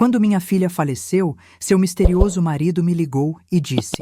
Quando minha filha faleceu, seu misterioso marido me ligou e disse: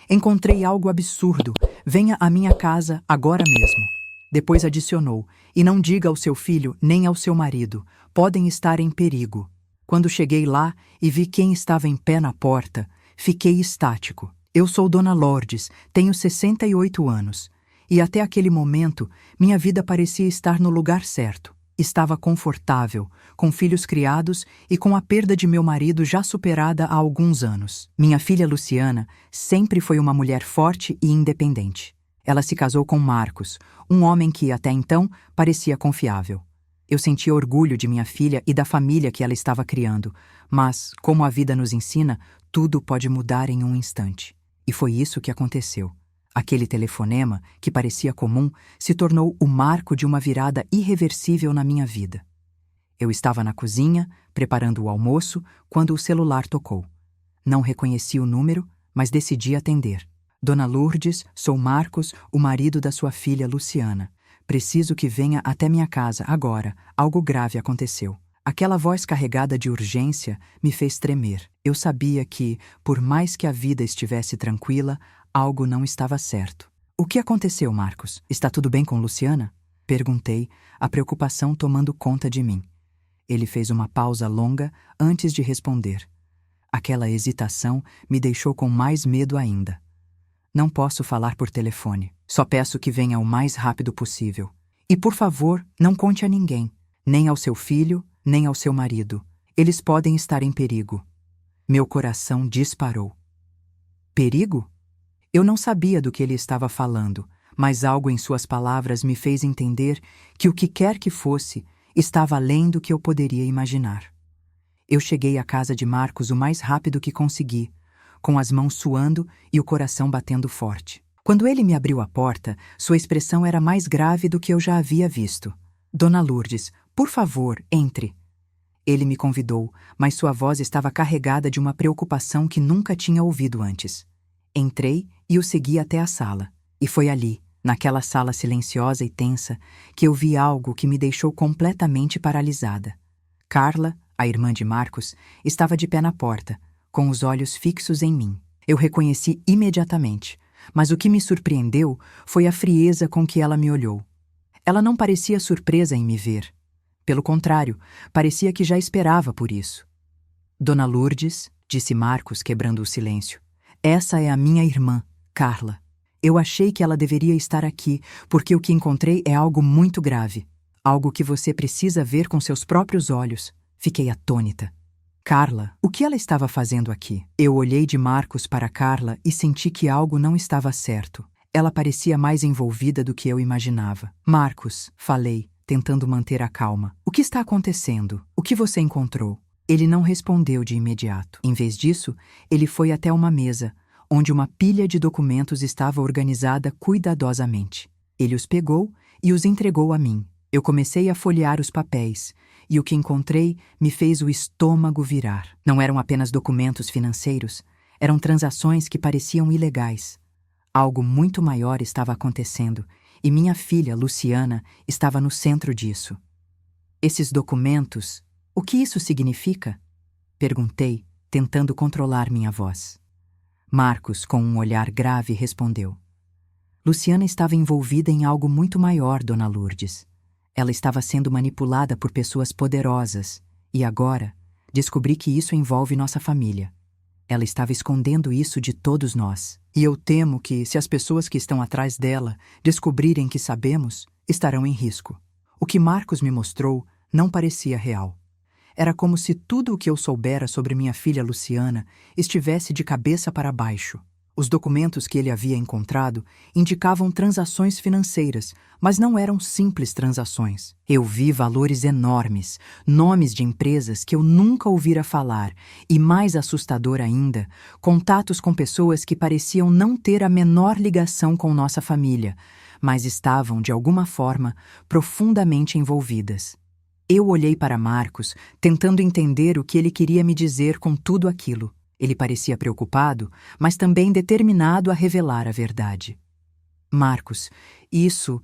"Encontrei algo absurdo. Venha à minha casa agora mesmo." Depois adicionou: "E não diga ao seu filho nem ao seu marido. Podem estar em perigo." Quando cheguei lá e vi quem estava em pé na porta, fiquei estático. Eu sou Dona Lourdes, tenho 68 anos. E até aquele momento, minha vida parecia estar no lugar certo. Estava confortável, com filhos criados e com a perda de meu marido já superada há alguns anos. Minha filha Luciana sempre foi uma mulher forte e independente. Ela se casou com Marcos, um homem que, até então, parecia confiável. Eu sentia orgulho de minha filha e da família que ela estava criando, mas, como a vida nos ensina, tudo pode mudar em um instante. E foi isso que aconteceu. Aquele telefonema, que parecia comum, se tornou o marco de uma virada irreversível na minha vida. Eu estava na cozinha, preparando o almoço, quando o celular tocou. Não reconheci o número, mas decidi atender. "Dona Lourdes, sou Marcos, o marido da sua filha Luciana. Preciso que venha até minha casa agora. Algo grave aconteceu." Aquela voz carregada de urgência me fez tremer. Eu sabia que, por mais que a vida estivesse tranquila, algo não estava certo. "O que aconteceu, Marcos? Está tudo bem com Luciana?" Perguntei, a preocupação tomando conta de mim. Ele fez uma pausa longa antes de responder. Aquela hesitação me deixou com mais medo ainda. "Não posso falar por telefone. Só peço que venha o mais rápido possível. E, por favor, não conte a ninguém, nem ao seu filho, nem ao seu marido. Eles podem estar em perigo." Meu coração disparou. Perigo? Eu não sabia do que ele estava falando, mas algo em suas palavras me fez entender que o que quer que fosse estava além do que eu poderia imaginar. Eu cheguei à casa de Marcos o mais rápido que consegui, com as mãos suando e o coração batendo forte. Quando ele me abriu a porta, sua expressão era mais grave do que eu já havia visto. "Dona Lourdes, por favor, entre." Ele me convidou, mas sua voz estava carregada de uma preocupação que nunca tinha ouvido antes. Entrei e o segui até a sala. E foi ali, naquela sala silenciosa e tensa, que eu vi algo que me deixou completamente paralisada. Carla, a irmã de Marcos, estava de pé na porta, com os olhos fixos em mim. Eu reconheci imediatamente, mas o que me surpreendeu foi a frieza com que ela me olhou. Ela não parecia surpresa em me ver. Pelo contrário, parecia que já esperava por isso. "Dona Lourdes", disse Marcos, quebrando o silêncio, "essa é a minha irmã, Carla. Eu achei que ela deveria estar aqui, porque o que encontrei é algo muito grave. Algo que você precisa ver com seus próprios olhos." Fiquei atônita. "Carla, o que ela estava fazendo aqui?" Eu olhei de Marcos para Carla e senti que algo não estava certo. Ela parecia mais envolvida do que eu imaginava. "Marcos", falei, tentando manter a calma. "O que está acontecendo? O que você encontrou?" Ele não respondeu de imediato. Em vez disso, ele foi até uma mesa, onde uma pilha de documentos estava organizada cuidadosamente. Ele os pegou e os entregou a mim. Eu comecei a folhear os papéis, e o que encontrei me fez o estômago virar. Não eram apenas documentos financeiros, eram transações que pareciam ilegais. Algo muito maior estava acontecendo, e minha filha, Luciana, estava no centro disso. "Esses documentos, o que isso significa?" Perguntei, tentando controlar minha voz. Marcos, com um olhar grave, respondeu: "Luciana estava envolvida em algo muito maior, Dona Lourdes. Ela estava sendo manipulada por pessoas poderosas, e agora descobri que isso envolve nossa família. Ela estava escondendo isso de todos nós. E eu temo que, se as pessoas que estão atrás dela descobrirem que sabemos, estarão em risco." O que Marcos me mostrou não parecia real. Era como se tudo o que eu soubera sobre minha filha Luciana estivesse de cabeça para baixo. Os documentos que ele havia encontrado indicavam transações financeiras, mas não eram simples transações. Eu vi valores enormes, nomes de empresas que eu nunca ouvira falar e, mais assustador ainda, contatos com pessoas que pareciam não ter a menor ligação com nossa família, mas estavam, de alguma forma, profundamente envolvidas. Eu olhei para Marcos, tentando entender o que ele queria me dizer com tudo aquilo. Ele parecia preocupado, mas também determinado a revelar a verdade. "Marcos, isso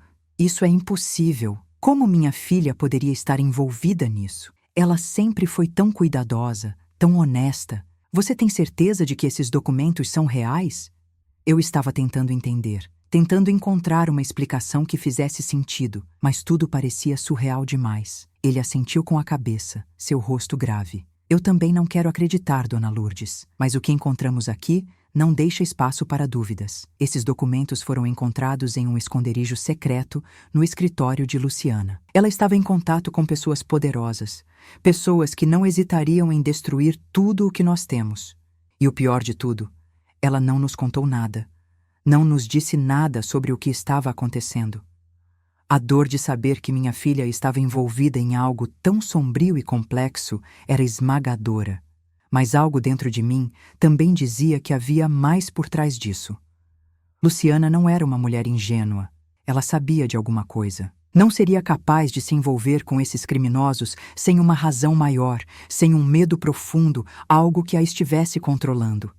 é impossível. Como minha filha poderia estar envolvida nisso? Ela sempre foi tão cuidadosa, tão honesta. Você tem certeza de que esses documentos são reais? Eu estava tentando entender, tentando encontrar uma explicação que fizesse sentido, mas tudo parecia surreal demais. Ele assentiu com a cabeça, seu rosto grave. Eu também não quero acreditar, Dona Lourdes, mas o que encontramos aqui não deixa espaço para dúvidas. Esses documentos foram encontrados em um esconderijo secreto no escritório de Luciana. Ela estava em contato com pessoas poderosas, pessoas que não hesitariam em destruir tudo o que nós temos. E o pior de tudo, ela não nos contou nada. Não nos disse nada sobre o que estava acontecendo. A dor de saber que minha filha estava envolvida em algo tão sombrio e complexo era esmagadora. Mas algo dentro de mim também dizia que havia mais por trás disso. Luciana não era uma mulher ingênua. Ela sabia de alguma coisa. Não seria capaz de se envolver com esses criminosos sem uma razão maior, sem um medo profundo, algo que a estivesse controlando.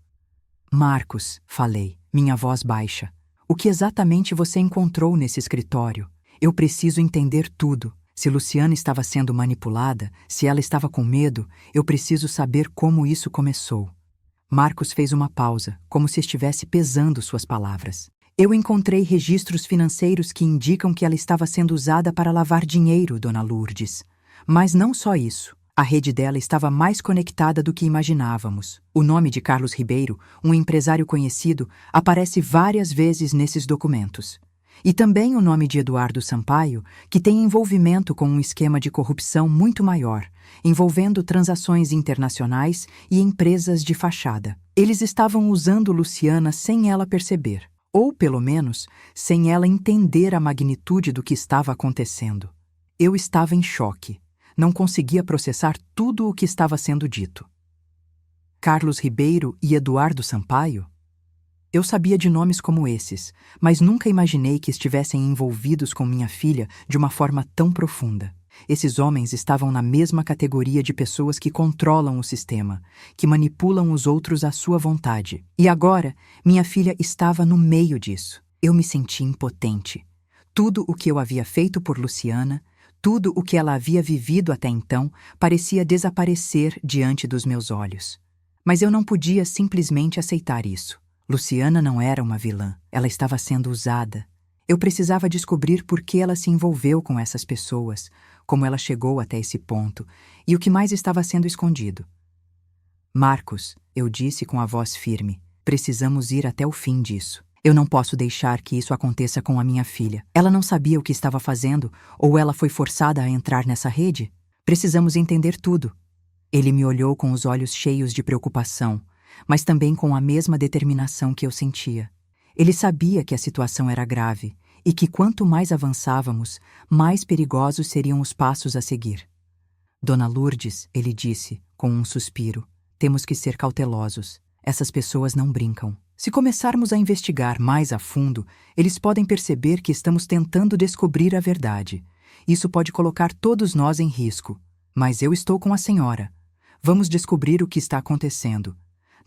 Marcos, falei, minha voz baixa. O que exatamente você encontrou nesse escritório? Eu preciso entender tudo. Se Luciana estava sendo manipulada, se ela estava com medo, eu preciso saber como isso começou. Marcos fez uma pausa, como se estivesse pesando suas palavras. Eu encontrei registros financeiros que indicam que ela estava sendo usada para lavar dinheiro, Dona Lourdes. Mas não só isso. A rede dela estava mais conectada do que imaginávamos. O nome de Carlos Ribeiro, um empresário conhecido, aparece várias vezes nesses documentos. E também o nome de Eduardo Sampaio, que tem envolvimento com um esquema de corrupção muito maior, envolvendo transações internacionais e empresas de fachada. Eles estavam usando Luciana sem ela perceber, ou, pelo menos, sem ela entender a magnitude do que estava acontecendo. Eu estava em choque. Não conseguia processar tudo o que estava sendo dito. Carlos Ribeiro e Eduardo Sampaio? Eu sabia de nomes como esses, mas nunca imaginei que estivessem envolvidos com minha filha de uma forma tão profunda. Esses homens estavam na mesma categoria de pessoas que controlam o sistema, que manipulam os outros à sua vontade. E agora, minha filha estava no meio disso. Eu me senti impotente. Tudo o que eu havia feito por Luciana, tudo o que ela havia vivido até então, parecia desaparecer diante dos meus olhos. Mas eu não podia simplesmente aceitar isso. Luciana não era uma vilã, ela estava sendo usada. Eu precisava descobrir por que ela se envolveu com essas pessoas, como ela chegou até esse ponto, e o que mais estava sendo escondido. Marcos, eu disse com a voz firme, precisamos ir até o fim disso. Eu não posso deixar que isso aconteça com a minha filha. Ela não sabia o que estava fazendo, ou ela foi forçada a entrar nessa rede? Precisamos entender tudo. Ele me olhou com os olhos cheios de preocupação, mas também com a mesma determinação que eu sentia. Ele sabia que a situação era grave e que quanto mais avançávamos, mais perigosos seriam os passos a seguir. Dona Lourdes, ele disse, com um suspiro, temos que ser cautelosos. Essas pessoas não brincam. Se começarmos a investigar mais a fundo, eles podem perceber que estamos tentando descobrir a verdade. Isso pode colocar todos nós em risco. Mas eu estou com a senhora. Vamos descobrir o que está acontecendo.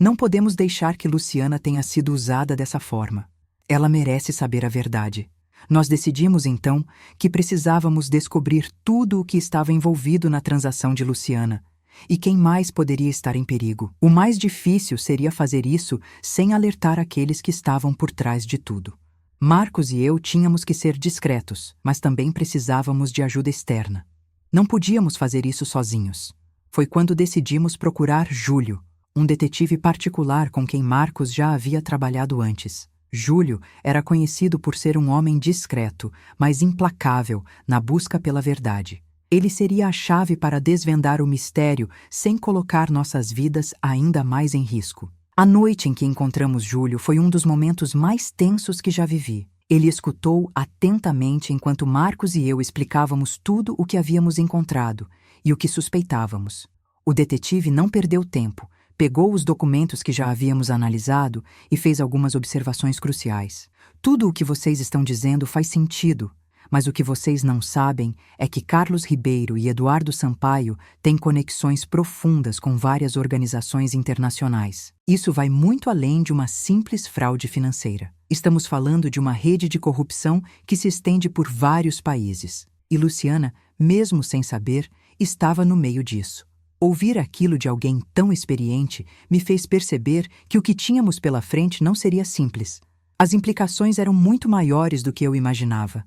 Não podemos deixar que Luciana tenha sido usada dessa forma. Ela merece saber a verdade. Nós decidimos, então, que precisávamos descobrir tudo o que estava envolvido na transação de Luciana e quem mais poderia estar em perigo. O mais difícil seria fazer isso sem alertar aqueles que estavam por trás de tudo. Marcos e eu tínhamos que ser discretos, mas também precisávamos de ajuda externa. Não podíamos fazer isso sozinhos. Foi quando decidimos procurar Júlio, um detetive particular com quem Marcos já havia trabalhado antes. Júlio era conhecido por ser um homem discreto, mas implacável na busca pela verdade. Ele seria a chave para desvendar o mistério sem colocar nossas vidas ainda mais em risco. A noite em que encontramos Júlio foi um dos momentos mais tensos que já vivi. Ele escutou atentamente enquanto Marcos e eu explicávamos tudo o que havíamos encontrado e o que suspeitávamos. O detetive não perdeu tempo. Pegou os documentos que já havíamos analisado e fez algumas observações cruciais. Tudo o que vocês estão dizendo faz sentido, mas o que vocês não sabem é que Carlos Ribeiro e Eduardo Sampaio têm conexões profundas com várias organizações internacionais. Isso vai muito além de uma simples fraude financeira. Estamos falando de uma rede de corrupção que se estende por vários países. E Luciana, mesmo sem saber, estava no meio disso. Ouvir aquilo de alguém tão experiente me fez perceber que o que tínhamos pela frente não seria simples. As implicações eram muito maiores do que eu imaginava.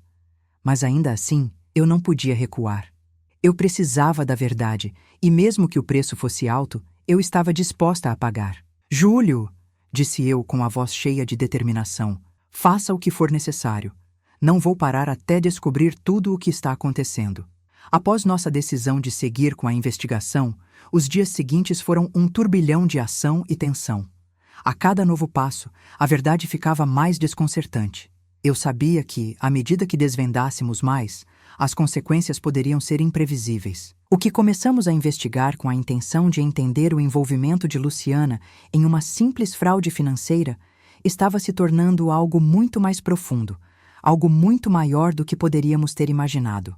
Mas ainda assim, eu não podia recuar. Eu precisava da verdade, e mesmo que o preço fosse alto, eu estava disposta a pagar. Júlio, disse eu com a voz cheia de determinação, faça o que for necessário. Não vou parar até descobrir tudo o que está acontecendo. Após nossa decisão de seguir com a investigação, os dias seguintes foram um turbilhão de ação e tensão. A cada novo passo, a verdade ficava mais desconcertante. Eu sabia que, à medida que desvendássemos mais, as consequências poderiam ser imprevisíveis. O que começamos a investigar com a intenção de entender o envolvimento de Luciana em uma simples fraude financeira estava se tornando algo muito mais profundo, algo muito maior do que poderíamos ter imaginado.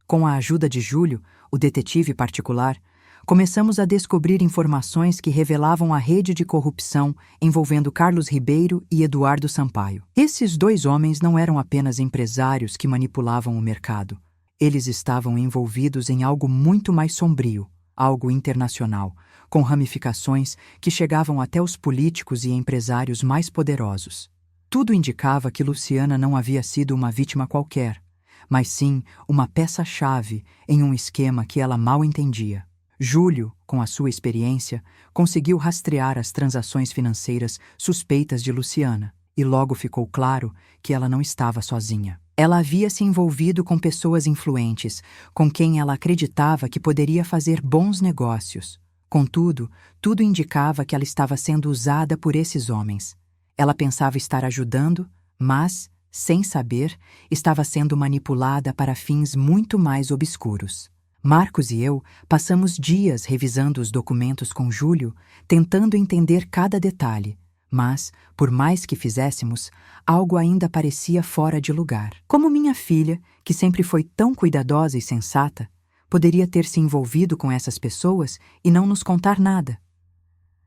Com a ajuda de Júlio, o detetive particular, começamos a descobrir informações que revelavam a rede de corrupção envolvendo Carlos Ribeiro e Eduardo Sampaio. Esses dois homens não eram apenas empresários que manipulavam o mercado. Eles estavam envolvidos em algo muito mais sombrio, algo internacional, com ramificações que chegavam até os políticos e empresários mais poderosos. Tudo indicava que Luciana não havia sido uma vítima qualquer, mas sim uma peça-chave em um esquema que ela mal entendia. Júlio, com a sua experiência, conseguiu rastrear as transações financeiras suspeitas de Luciana, e logo ficou claro que ela não estava sozinha. Ela havia se envolvido com pessoas influentes, com quem ela acreditava que poderia fazer bons negócios. Contudo, tudo indicava que ela estava sendo usada por esses homens. Ela pensava estar ajudando, mas, sem saber, estava sendo manipulada para fins muito mais obscuros. Marcos e eu passamos dias revisando os documentos com Júlio, tentando entender cada detalhe, mas, por mais que fizéssemos, algo ainda parecia fora de lugar. Como minha filha, que sempre foi tão cuidadosa e sensata, poderia ter se envolvido com essas pessoas e não nos contar nada?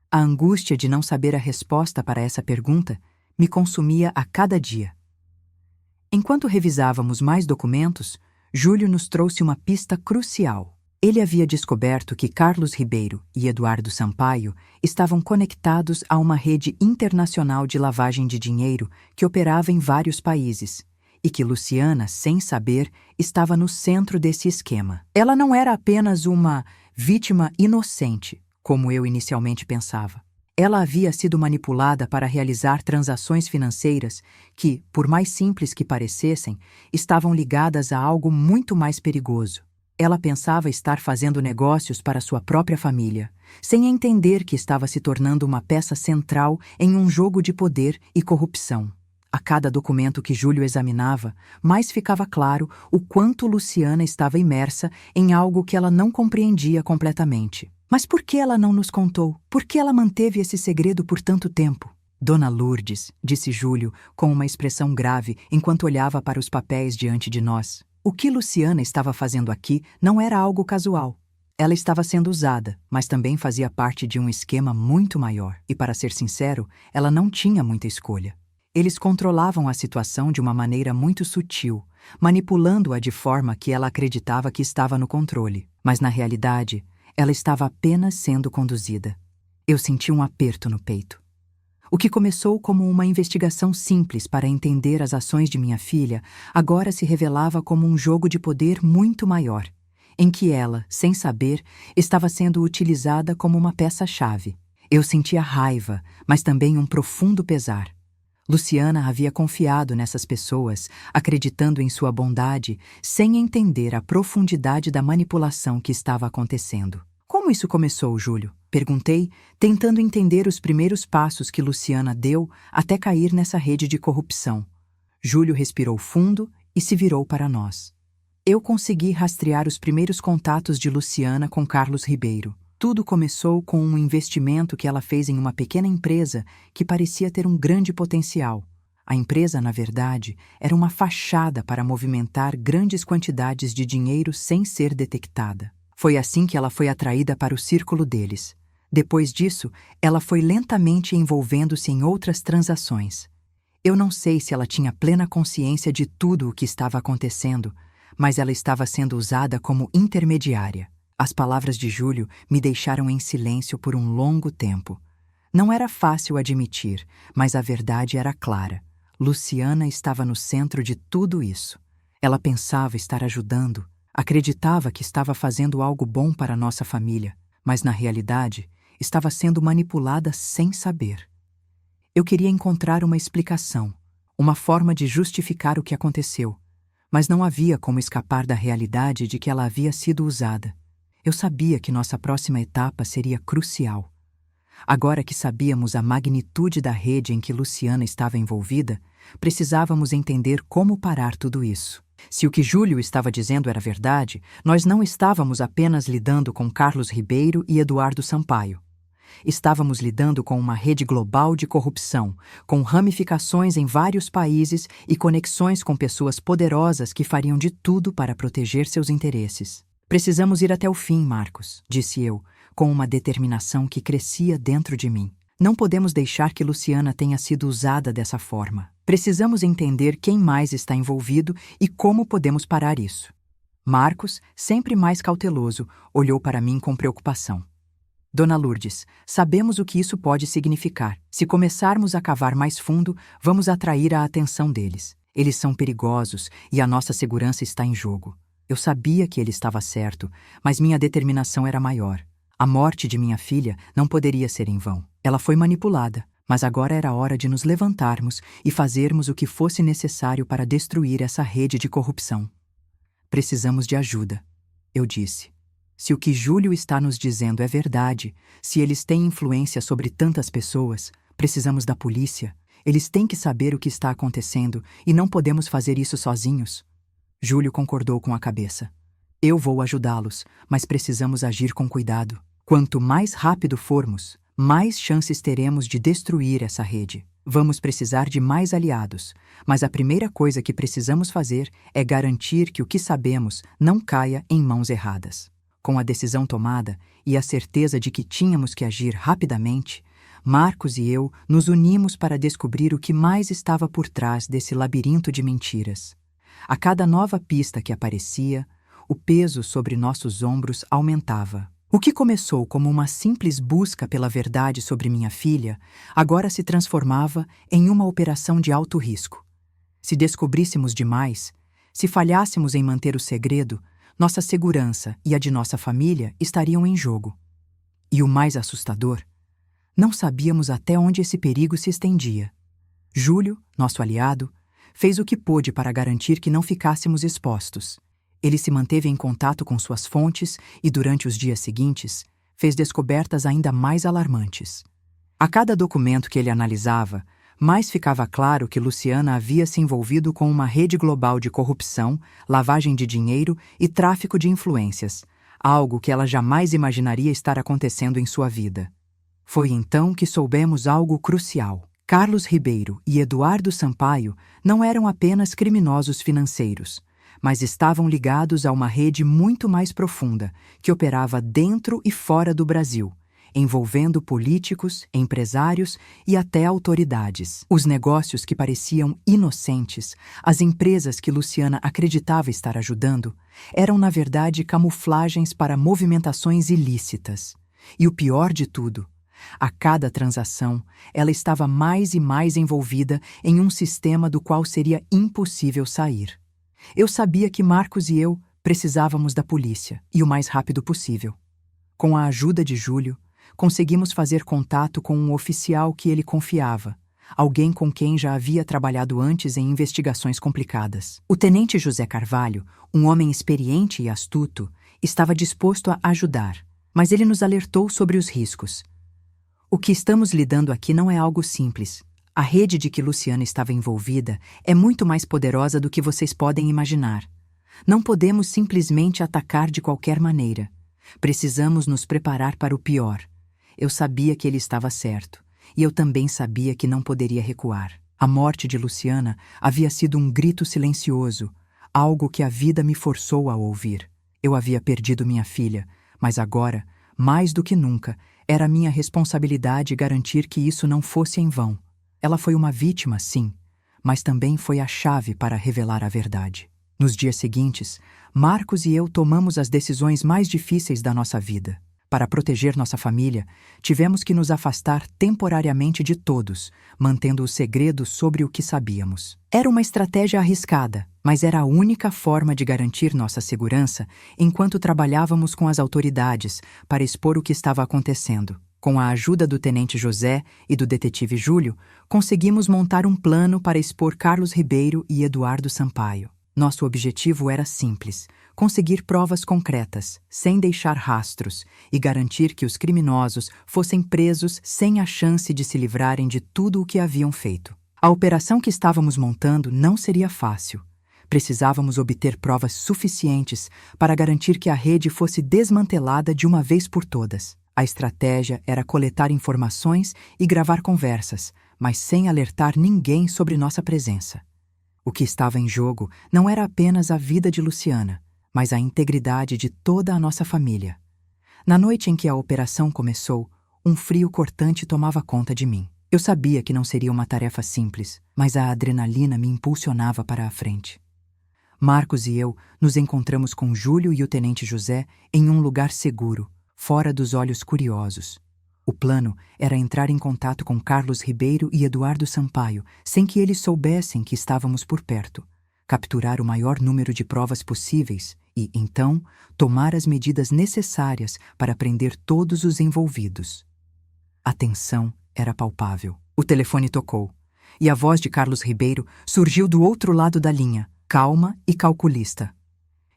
A angústia de não saber a resposta para essa pergunta me consumia a cada dia. Enquanto revisávamos mais documentos, Júlio nos trouxe uma pista crucial. Ele havia descoberto que Carlos Ribeiro e Eduardo Sampaio estavam conectados a uma rede internacional de lavagem de dinheiro que operava em vários países, e que Luciana, sem saber, estava no centro desse esquema. Ela não era apenas uma vítima inocente, como eu inicialmente pensava. Ela havia sido manipulada para realizar transações financeiras que, por mais simples que parecessem, estavam ligadas a algo muito mais perigoso. Ela pensava estar fazendo negócios para sua própria família, sem entender que estava se tornando uma peça central em um jogo de poder e corrupção. A cada documento que Júlio examinava, mais ficava claro o quanto Luciana estava imersa em algo que ela não compreendia completamente. Mas por que ela não nos contou? Por que ela manteve esse segredo por tanto tempo? Dona Lourdes, disse Júlio, com uma expressão grave, enquanto olhava para os papéis diante de nós. O que Luciana estava fazendo aqui não era algo casual. Ela estava sendo usada, mas também fazia parte de um esquema muito maior. E, para ser sincero, ela não tinha muita escolha. Eles controlavam a situação de uma maneira muito sutil, manipulando-a de forma que ela acreditava que estava no controle. Mas, na realidade, ela estava apenas sendo conduzida. Eu senti um aperto no peito. O que começou como uma investigação simples para entender as ações de minha filha, agora se revelava como um jogo de poder muito maior, em que ela, sem saber, estava sendo utilizada como uma peça-chave. Eu sentia raiva, mas também um profundo pesar. Luciana havia confiado nessas pessoas, acreditando em sua bondade, sem entender a profundidade da manipulação que estava acontecendo. Como isso começou, Júlio? Perguntei, tentando entender os primeiros passos que Luciana deu até cair nessa rede de corrupção. Júlio respirou fundo e se virou para nós. Eu consegui rastrear os primeiros contatos de Luciana com Carlos Ribeiro. Tudo começou com um investimento que ela fez em uma pequena empresa que parecia ter um grande potencial. A empresa, na verdade, era uma fachada para movimentar grandes quantidades de dinheiro sem ser detectada. Foi assim que ela foi atraída para o círculo deles. Depois disso, ela foi lentamente envolvendo-se em outras transações. Eu não sei se ela tinha plena consciência de tudo o que estava acontecendo, mas ela estava sendo usada como intermediária. As palavras de Júlio me deixaram em silêncio por um longo tempo. Não era fácil admitir, mas a verdade era clara. Luciana estava no centro de tudo isso. Ela pensava estar ajudando, acreditava que estava fazendo algo bom para nossa família, mas na realidade estava sendo manipulada sem saber. Eu queria encontrar uma explicação, uma forma de justificar o que aconteceu, mas não havia como escapar da realidade de que ela havia sido usada. Eu sabia que nossa próxima etapa seria crucial. Agora que sabíamos a magnitude da rede em que Luciana estava envolvida, precisávamos entender como parar tudo isso. Se o que Júlio estava dizendo era verdade, nós não estávamos apenas lidando com Carlos Ribeiro e Eduardo Sampaio. Estávamos lidando com uma rede global de corrupção, com ramificações em vários países e conexões com pessoas poderosas que fariam de tudo para proteger seus interesses. Precisamos ir até o fim, Marcos, disse eu, com uma determinação que crescia dentro de mim. Não podemos deixar que Luciana tenha sido usada dessa forma. Precisamos entender quem mais está envolvido e como podemos parar isso. Marcos, sempre mais cauteloso, olhou para mim com preocupação. Dona Lourdes, sabemos o que isso pode significar. Se começarmos a cavar mais fundo, vamos atrair a atenção deles. Eles são perigosos e a nossa segurança está em jogo. Eu sabia que ele estava certo, mas minha determinação era maior. A morte de minha filha não poderia ser em vão. Ela foi manipulada, mas agora era hora de nos levantarmos e fazermos o que fosse necessário para destruir essa rede de corrupção. Precisamos de ajuda, eu disse. Se o que Júlio está nos dizendo é verdade, se eles têm influência sobre tantas pessoas, precisamos da polícia. Eles têm que saber o que está acontecendo e não podemos fazer isso sozinhos. Júlio concordou com a cabeça. Eu vou ajudá-los, mas precisamos agir com cuidado. Quanto mais rápido formos, mais chances teremos de destruir essa rede. Vamos precisar de mais aliados, mas a primeira coisa que precisamos fazer é garantir que o que sabemos não caia em mãos erradas. Com a decisão tomada e a certeza de que tínhamos que agir rapidamente, Marcos e eu nos unimos para descobrir o que mais estava por trás desse labirinto de mentiras. A cada nova pista que aparecia, o peso sobre nossos ombros aumentava. O que começou como uma simples busca pela verdade sobre minha filha, agora se transformava em uma operação de alto risco. Se descobríssemos demais, se falhássemos em manter o segredo, nossa segurança e a de nossa família estariam em jogo. E o mais assustador, não sabíamos até onde esse perigo se estendia. Júlio, nosso aliado, fez o que pôde para garantir que não ficássemos expostos. Ele se manteve em contato com suas fontes e, durante os dias seguintes, fez descobertas ainda mais alarmantes. A cada documento que ele analisava, mais ficava claro que Luciana havia se envolvido com uma rede global de corrupção, lavagem de dinheiro e tráfico de influências, algo que ela jamais imaginaria estar acontecendo em sua vida. Foi então que soubemos algo crucial. Carlos Ribeiro e Eduardo Sampaio não eram apenas criminosos financeiros, mas estavam ligados a uma rede muito mais profunda, que operava dentro e fora do Brasil, envolvendo políticos, empresários e até autoridades. Os negócios que pareciam inocentes, as empresas que Luciana acreditava estar ajudando, eram na verdade camuflagens para movimentações ilícitas. E o pior de tudo, a cada transação, ela estava mais e mais envolvida em um sistema do qual seria impossível sair. Eu sabia que Marcos e eu precisávamos da polícia, e o mais rápido possível. Com a ajuda de Júlio, conseguimos fazer contato com um oficial que ele confiava, alguém com quem já havia trabalhado antes em investigações complicadas. O tenente José Carvalho, um homem experiente e astuto, estava disposto a ajudar, mas ele nos alertou sobre os riscos. O que estamos lidando aqui não é algo simples. A rede de que Luciana estava envolvida é muito mais poderosa do que vocês podem imaginar. Não podemos simplesmente atacar de qualquer maneira. Precisamos nos preparar para o pior. Eu sabia que ele estava certo, e eu também sabia que não poderia recuar. A morte de Luciana havia sido um grito silencioso, algo que a vida me forçou a ouvir. Eu havia perdido minha filha, mas agora, mais do que nunca, era minha responsabilidade garantir que isso não fosse em vão. Ela foi uma vítima, sim, mas também foi a chave para revelar a verdade. Nos dias seguintes, Marcos e eu tomamos as decisões mais difíceis da nossa vida. Para proteger nossa família, tivemos que nos afastar temporariamente de todos, mantendo o segredo sobre o que sabíamos. Era uma estratégia arriscada, mas era a única forma de garantir nossa segurança enquanto trabalhávamos com as autoridades para expor o que estava acontecendo. Com a ajuda do tenente José e do detetive Júlio, conseguimos montar um plano para expor Carlos Ribeiro e Eduardo Sampaio. Nosso objetivo era simples: conseguir provas concretas, sem deixar rastros, e garantir que os criminosos fossem presos sem a chance de se livrarem de tudo o que haviam feito. A operação que estávamos montando não seria fácil. Precisávamos obter provas suficientes para garantir que a rede fosse desmantelada de uma vez por todas. A estratégia era coletar informações e gravar conversas, mas sem alertar ninguém sobre nossa presença. O que estava em jogo não era apenas a vida de Luciana, mas a integridade de toda a nossa família. Na noite em que a operação começou, um frio cortante tomava conta de mim. Eu sabia que não seria uma tarefa simples, mas a adrenalina me impulsionava para a frente. Marcos e eu nos encontramos com Júlio e o tenente José em um lugar seguro, fora dos olhos curiosos. O plano era entrar em contato com Carlos Ribeiro e Eduardo Sampaio, sem que eles soubessem que estávamos por perto, capturar o maior número de provas possíveis e, então, tomar as medidas necessárias para prender todos os envolvidos. A tensão era palpável. O telefone tocou, e a voz de Carlos Ribeiro surgiu do outro lado da linha, calma e calculista.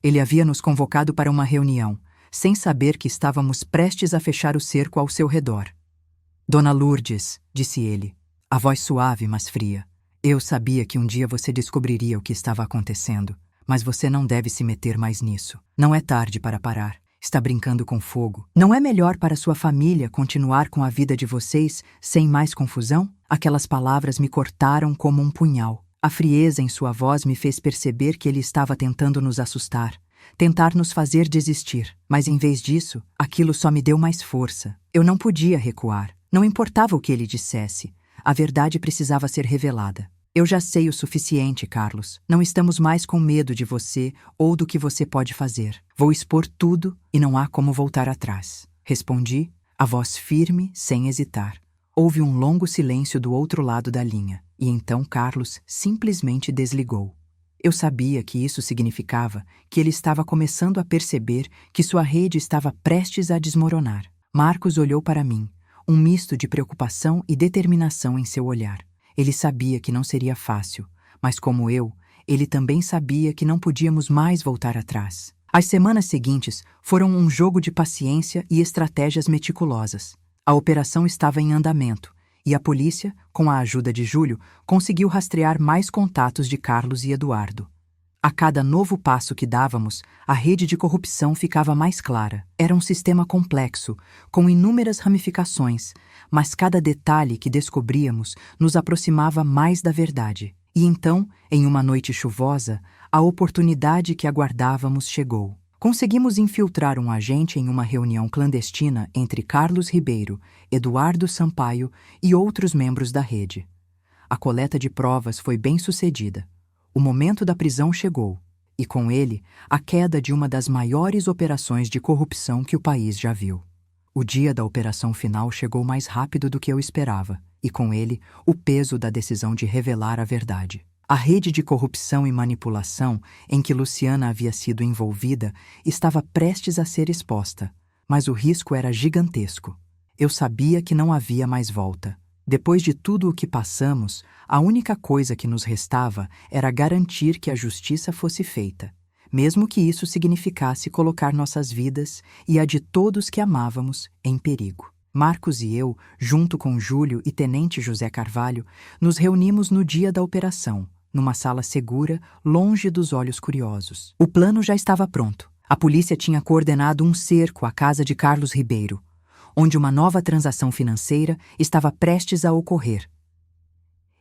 Ele havia nos convocado para uma reunião, sem saber que estávamos prestes a fechar o cerco ao seu redor. Dona Lourdes, disse ele, a voz suave, mas fria. Eu sabia que um dia você descobriria o que estava acontecendo, mas você não deve se meter mais nisso. Não é tarde para parar. Está brincando com fogo. Não é melhor para sua família continuar com a vida de vocês sem mais confusão? Aquelas palavras me cortaram como um punhal. A frieza em sua voz me fez perceber que ele estava tentando nos assustar, tentar nos fazer desistir. Mas em vez disso, aquilo só me deu mais força. Eu não podia recuar. Não importava o que ele dissesse. A verdade precisava ser revelada. Eu já sei o suficiente, Carlos. Não estamos mais com medo de você ou do que você pode fazer. Vou expor tudo e não há como voltar atrás. Respondi, a voz firme, sem hesitar. Houve um longo silêncio do outro lado da linha, e então Carlos simplesmente desligou. Eu sabia que isso significava que ele estava começando a perceber que sua rede estava prestes a desmoronar. Marcos olhou para mim, um misto de preocupação e determinação em seu olhar. Ele sabia que não seria fácil, mas como eu, ele também sabia que não podíamos mais voltar atrás. As semanas seguintes foram um jogo de paciência e estratégias meticulosas. A operação estava em andamento, e a polícia, com a ajuda de Júlio, conseguiu rastrear mais contatos de Carlos e Eduardo. A cada novo passo que dávamos, a rede de corrupção ficava mais clara. Era um sistema complexo, com inúmeras ramificações, mas cada detalhe que descobríamos nos aproximava mais da verdade. E então, em uma noite chuvosa, a oportunidade que aguardávamos chegou. Conseguimos infiltrar um agente em uma reunião clandestina entre Carlos Ribeiro, Eduardo Sampaio e outros membros da rede. A coleta de provas foi bem sucedida. O momento da prisão chegou, e com ele, a queda de uma das maiores operações de corrupção que o país já viu. O dia da operação final chegou mais rápido do que eu esperava, e com ele, o peso da decisão de revelar a verdade. A rede de corrupção e manipulação em que Luciana havia sido envolvida estava prestes a ser exposta, mas o risco era gigantesco. Eu sabia que não havia mais volta. Depois de tudo o que passamos, a única coisa que nos restava era garantir que a justiça fosse feita, mesmo que isso significasse colocar nossas vidas e a de todos que amávamos em perigo. Marcos e eu, junto com Júlio e Tenente José Carvalho, nos reunimos no dia da operação, numa sala segura, longe dos olhos curiosos. O plano já estava pronto. A polícia tinha coordenado um cerco à casa de Carlos Ribeiro, onde uma nova transação financeira estava prestes a ocorrer.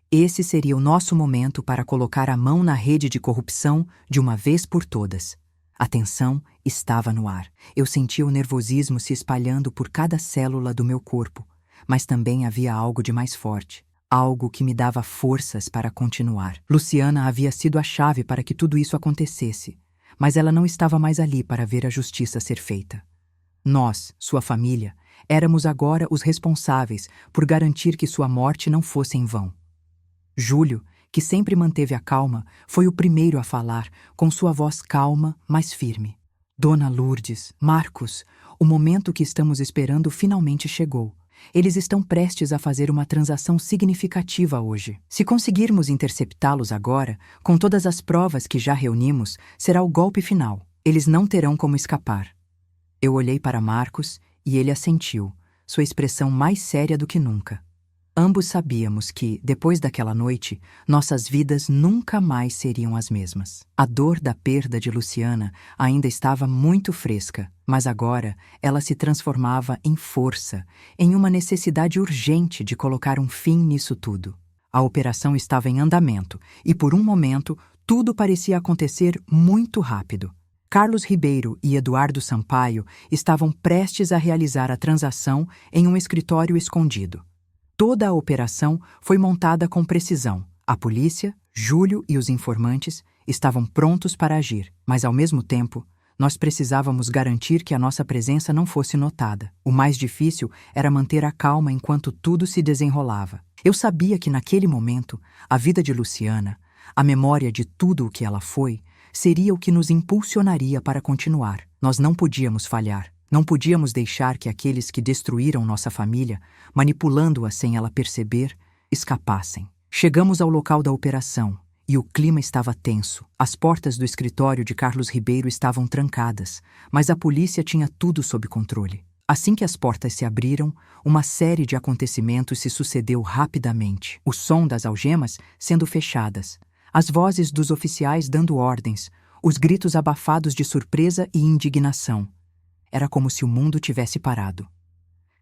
Esse seria o nosso momento para colocar a mão na rede de corrupção de uma vez por todas. A tensão estava no ar. Eu sentia o nervosismo se espalhando por cada célula do meu corpo, mas também havia algo de mais forte: algo que me dava forças para continuar. Luciana havia sido a chave para que tudo isso acontecesse, mas ela não estava mais ali para ver a justiça ser feita. Nós, sua família, éramos agora os responsáveis por garantir que sua morte não fosse em vão. Júlio, que sempre manteve a calma, foi o primeiro a falar, com sua voz calma, mas firme. Dona Lourdes, Marcos, o momento que estamos esperando finalmente chegou. Eles estão prestes a fazer uma transação significativa hoje. Se conseguirmos interceptá-los agora, com todas as provas que já reunimos, será o golpe final. Eles não terão como escapar. Eu olhei para Marcos e ele assentiu, sua expressão mais séria do que nunca. Ambos sabíamos que, depois daquela noite, nossas vidas nunca mais seriam as mesmas. A dor da perda de Luciana ainda estava muito fresca, mas agora ela se transformava em força, em uma necessidade urgente de colocar um fim nisso tudo. A operação estava em andamento e, por um momento, tudo parecia acontecer muito rápido. Carlos Ribeiro e Eduardo Sampaio estavam prestes a realizar a transação em um escritório escondido. Toda a operação foi montada com precisão. A polícia, Júlio e os informantes estavam prontos para agir, mas ao mesmo tempo, nós precisávamos garantir que a nossa presença não fosse notada. O mais difícil era manter a calma enquanto tudo se desenrolava. Eu sabia que naquele momento, a vida de Luciana, a memória de tudo o que ela foi, seria o que nos impulsionaria para continuar. Nós não podíamos falhar. Não podíamos deixar que aqueles que destruíram nossa família, manipulando-a sem ela perceber, escapassem. Chegamos ao local da operação e o clima estava tenso. As portas do escritório de Carlos Ribeiro estavam trancadas, mas a polícia tinha tudo sob controle. Assim que as portas se abriram, uma série de acontecimentos se sucedeu rapidamente. O som das algemas sendo fechadas, as vozes dos oficiais dando ordens, os gritos abafados de surpresa e indignação. Era como se o mundo tivesse parado.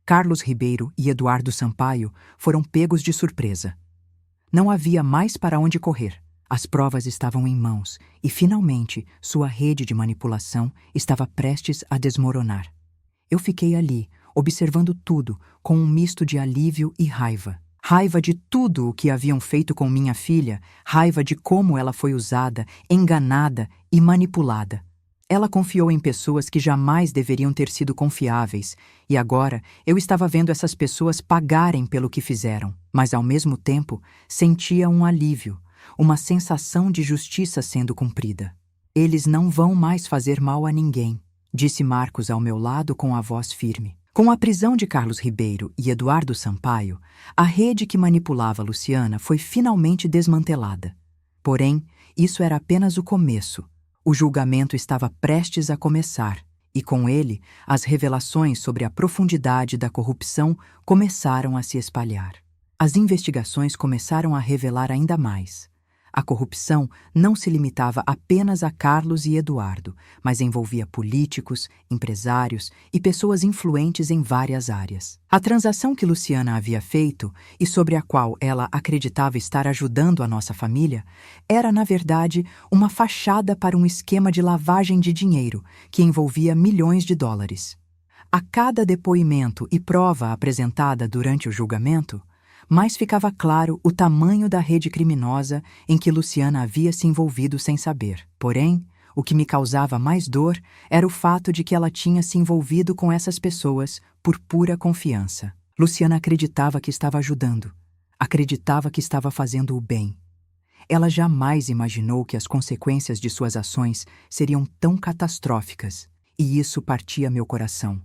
Carlos Ribeiro e Eduardo Sampaio foram pegos de surpresa. Não havia mais para onde correr. As provas estavam em mãos e, finalmente, sua rede de manipulação estava prestes a desmoronar. Eu fiquei ali, observando tudo, com um misto de alívio e raiva. Raiva de tudo o que haviam feito com minha filha, raiva de como ela foi usada, enganada e manipulada. Ela confiou em pessoas que jamais deveriam ter sido confiáveis, e agora eu estava vendo essas pessoas pagarem pelo que fizeram. Mas, ao mesmo tempo, sentia um alívio, uma sensação de justiça sendo cumprida. Eles não vão mais fazer mal a ninguém, disse Marcos ao meu lado com a voz firme. Com a prisão de Carlos Ribeiro e Eduardo Sampaio, a rede que manipulava Luciana foi finalmente desmantelada. Porém, isso era apenas o começo. O julgamento estava prestes a começar, e com ele, as revelações sobre a profundidade da corrupção começaram a se espalhar. As investigações começaram a revelar ainda mais. A corrupção não se limitava apenas a Carlos e Eduardo, mas envolvia políticos, empresários e pessoas influentes em várias áreas. A transação que Luciana havia feito, e sobre a qual ela acreditava estar ajudando a nossa família, era, na verdade, uma fachada para um esquema de lavagem de dinheiro que envolvia milhões de dólares. A cada depoimento e prova apresentada durante o julgamento, mais ficava claro o tamanho da rede criminosa em que Luciana havia se envolvido sem saber. Porém, o que me causava mais dor era o fato de que ela tinha se envolvido com essas pessoas por pura confiança. Luciana acreditava que estava ajudando, acreditava que estava fazendo o bem. Ela jamais imaginou que as consequências de suas ações seriam tão catastróficas, e isso partia meu coração.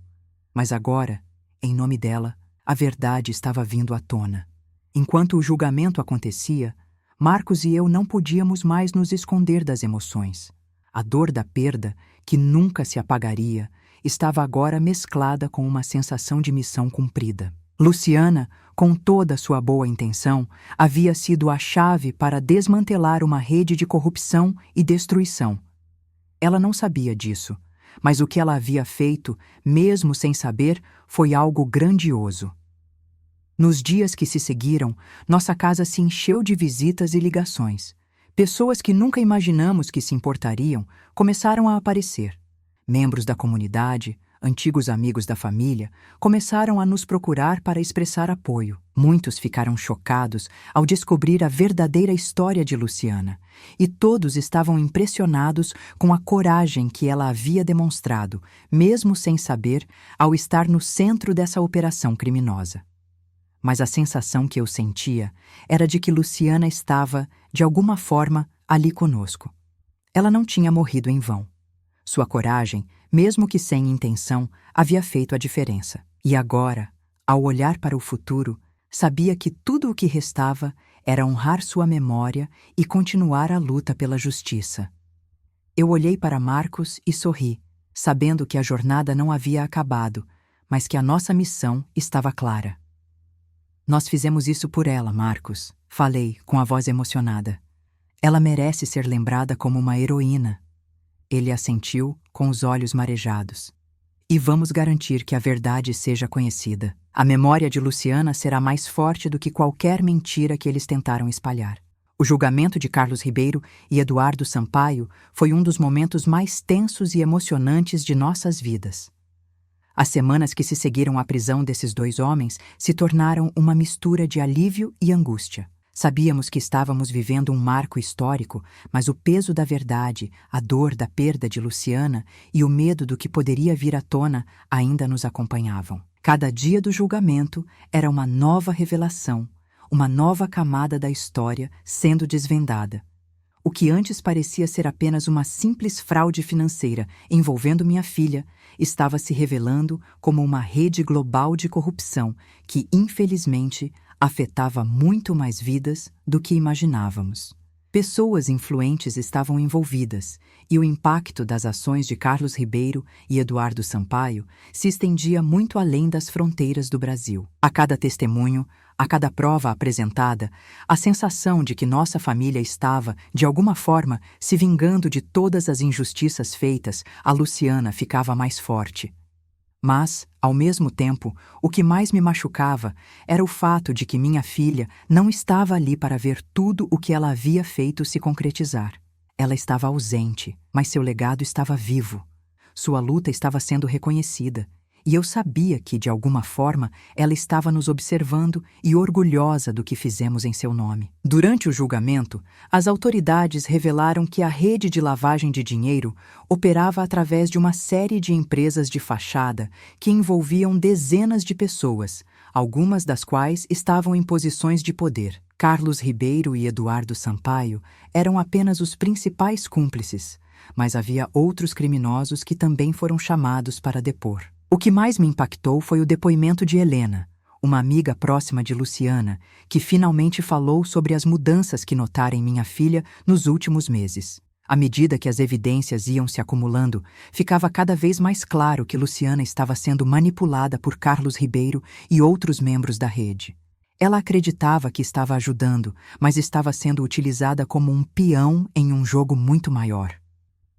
Mas agora, em nome dela, a verdade estava vindo à tona. Enquanto o julgamento acontecia, Marcos e eu não podíamos mais nos esconder das emoções. A dor da perda, que nunca se apagaria, estava agora mesclada com uma sensação de missão cumprida. Luciana, com toda sua boa intenção, havia sido a chave para desmantelar uma rede de corrupção e destruição. Ela não sabia disso, mas o que ela havia feito, mesmo sem saber, foi algo grandioso. Nos dias que se seguiram, nossa casa se encheu de visitas e ligações. Pessoas que nunca imaginamos que se importariam começaram a aparecer. Membros da comunidade, Antigos amigos da família começaram a nos procurar para expressar apoio. Muitos ficaram chocados ao descobrir a verdadeira história de Luciana, e todos estavam impressionados com a coragem que ela havia demonstrado, mesmo sem saber, ao estar no centro dessa operação criminosa. Mas a sensação que eu sentia era de que Luciana estava, de alguma forma, ali conosco. Ela não tinha morrido em vão. Sua coragem, mesmo que sem intenção, havia feito a diferença. E agora, ao olhar para o futuro, sabia que tudo o que restava era honrar sua memória e continuar a luta pela justiça. Eu olhei para Marcos e sorri, sabendo que a jornada não havia acabado, mas que a nossa missão estava clara. Nós fizemos isso por ela, Marcos, falei com a voz emocionada. Ela merece ser lembrada como uma heroína. Ele assentiu, com os olhos marejados. E vamos garantir que a verdade seja conhecida. A memória de Luciana será mais forte do que qualquer mentira que eles tentaram espalhar. O julgamento de Carlos Ribeiro e Eduardo Sampaio foi um dos momentos mais tensos e emocionantes de nossas vidas. As semanas que se seguiram à prisão desses dois homens se tornaram uma mistura de alívio e angústia. Sabíamos que estávamos vivendo um marco histórico, mas o peso da verdade, a dor da perda de Luciana e o medo do que poderia vir à tona ainda nos acompanhavam. Cada dia do julgamento era uma nova revelação, uma nova camada da história sendo desvendada. O que antes parecia ser apenas uma simples fraude financeira envolvendo minha filha, estava se revelando como uma rede global de corrupção que, infelizmente, afetava muito mais vidas do que imaginávamos. Pessoas influentes estavam envolvidas, e o impacto das ações de Carlos Ribeiro e Eduardo Sampaio se estendia muito além das fronteiras do Brasil. A cada testemunho, a cada prova apresentada, a sensação de que nossa família estava, de alguma forma, se vingando de todas as injustiças feitas a Luciana ficava mais forte. Mas, ao mesmo tempo, o que mais me machucava era o fato de que minha filha não estava ali para ver tudo o que ela havia feito se concretizar. Ela estava ausente, mas seu legado estava vivo. Sua luta estava sendo reconhecida, e eu sabia que, de alguma forma, ela estava nos observando e orgulhosa do que fizemos em seu nome. Durante o julgamento, as autoridades revelaram que a rede de lavagem de dinheiro operava através de uma série de empresas de fachada que envolviam dezenas de pessoas, algumas das quais estavam em posições de poder. Carlos Ribeiro e Eduardo Sampaio eram apenas os principais cúmplices, mas havia outros criminosos que também foram chamados para depor. O que mais me impactou foi o depoimento de Helena, uma amiga próxima de Luciana, que finalmente falou sobre as mudanças que notara em minha filha nos últimos meses. À medida que as evidências iam se acumulando, ficava cada vez mais claro que Luciana estava sendo manipulada por Carlos Ribeiro e outros membros da rede. Ela acreditava que estava ajudando, mas estava sendo utilizada como um peão em um jogo muito maior.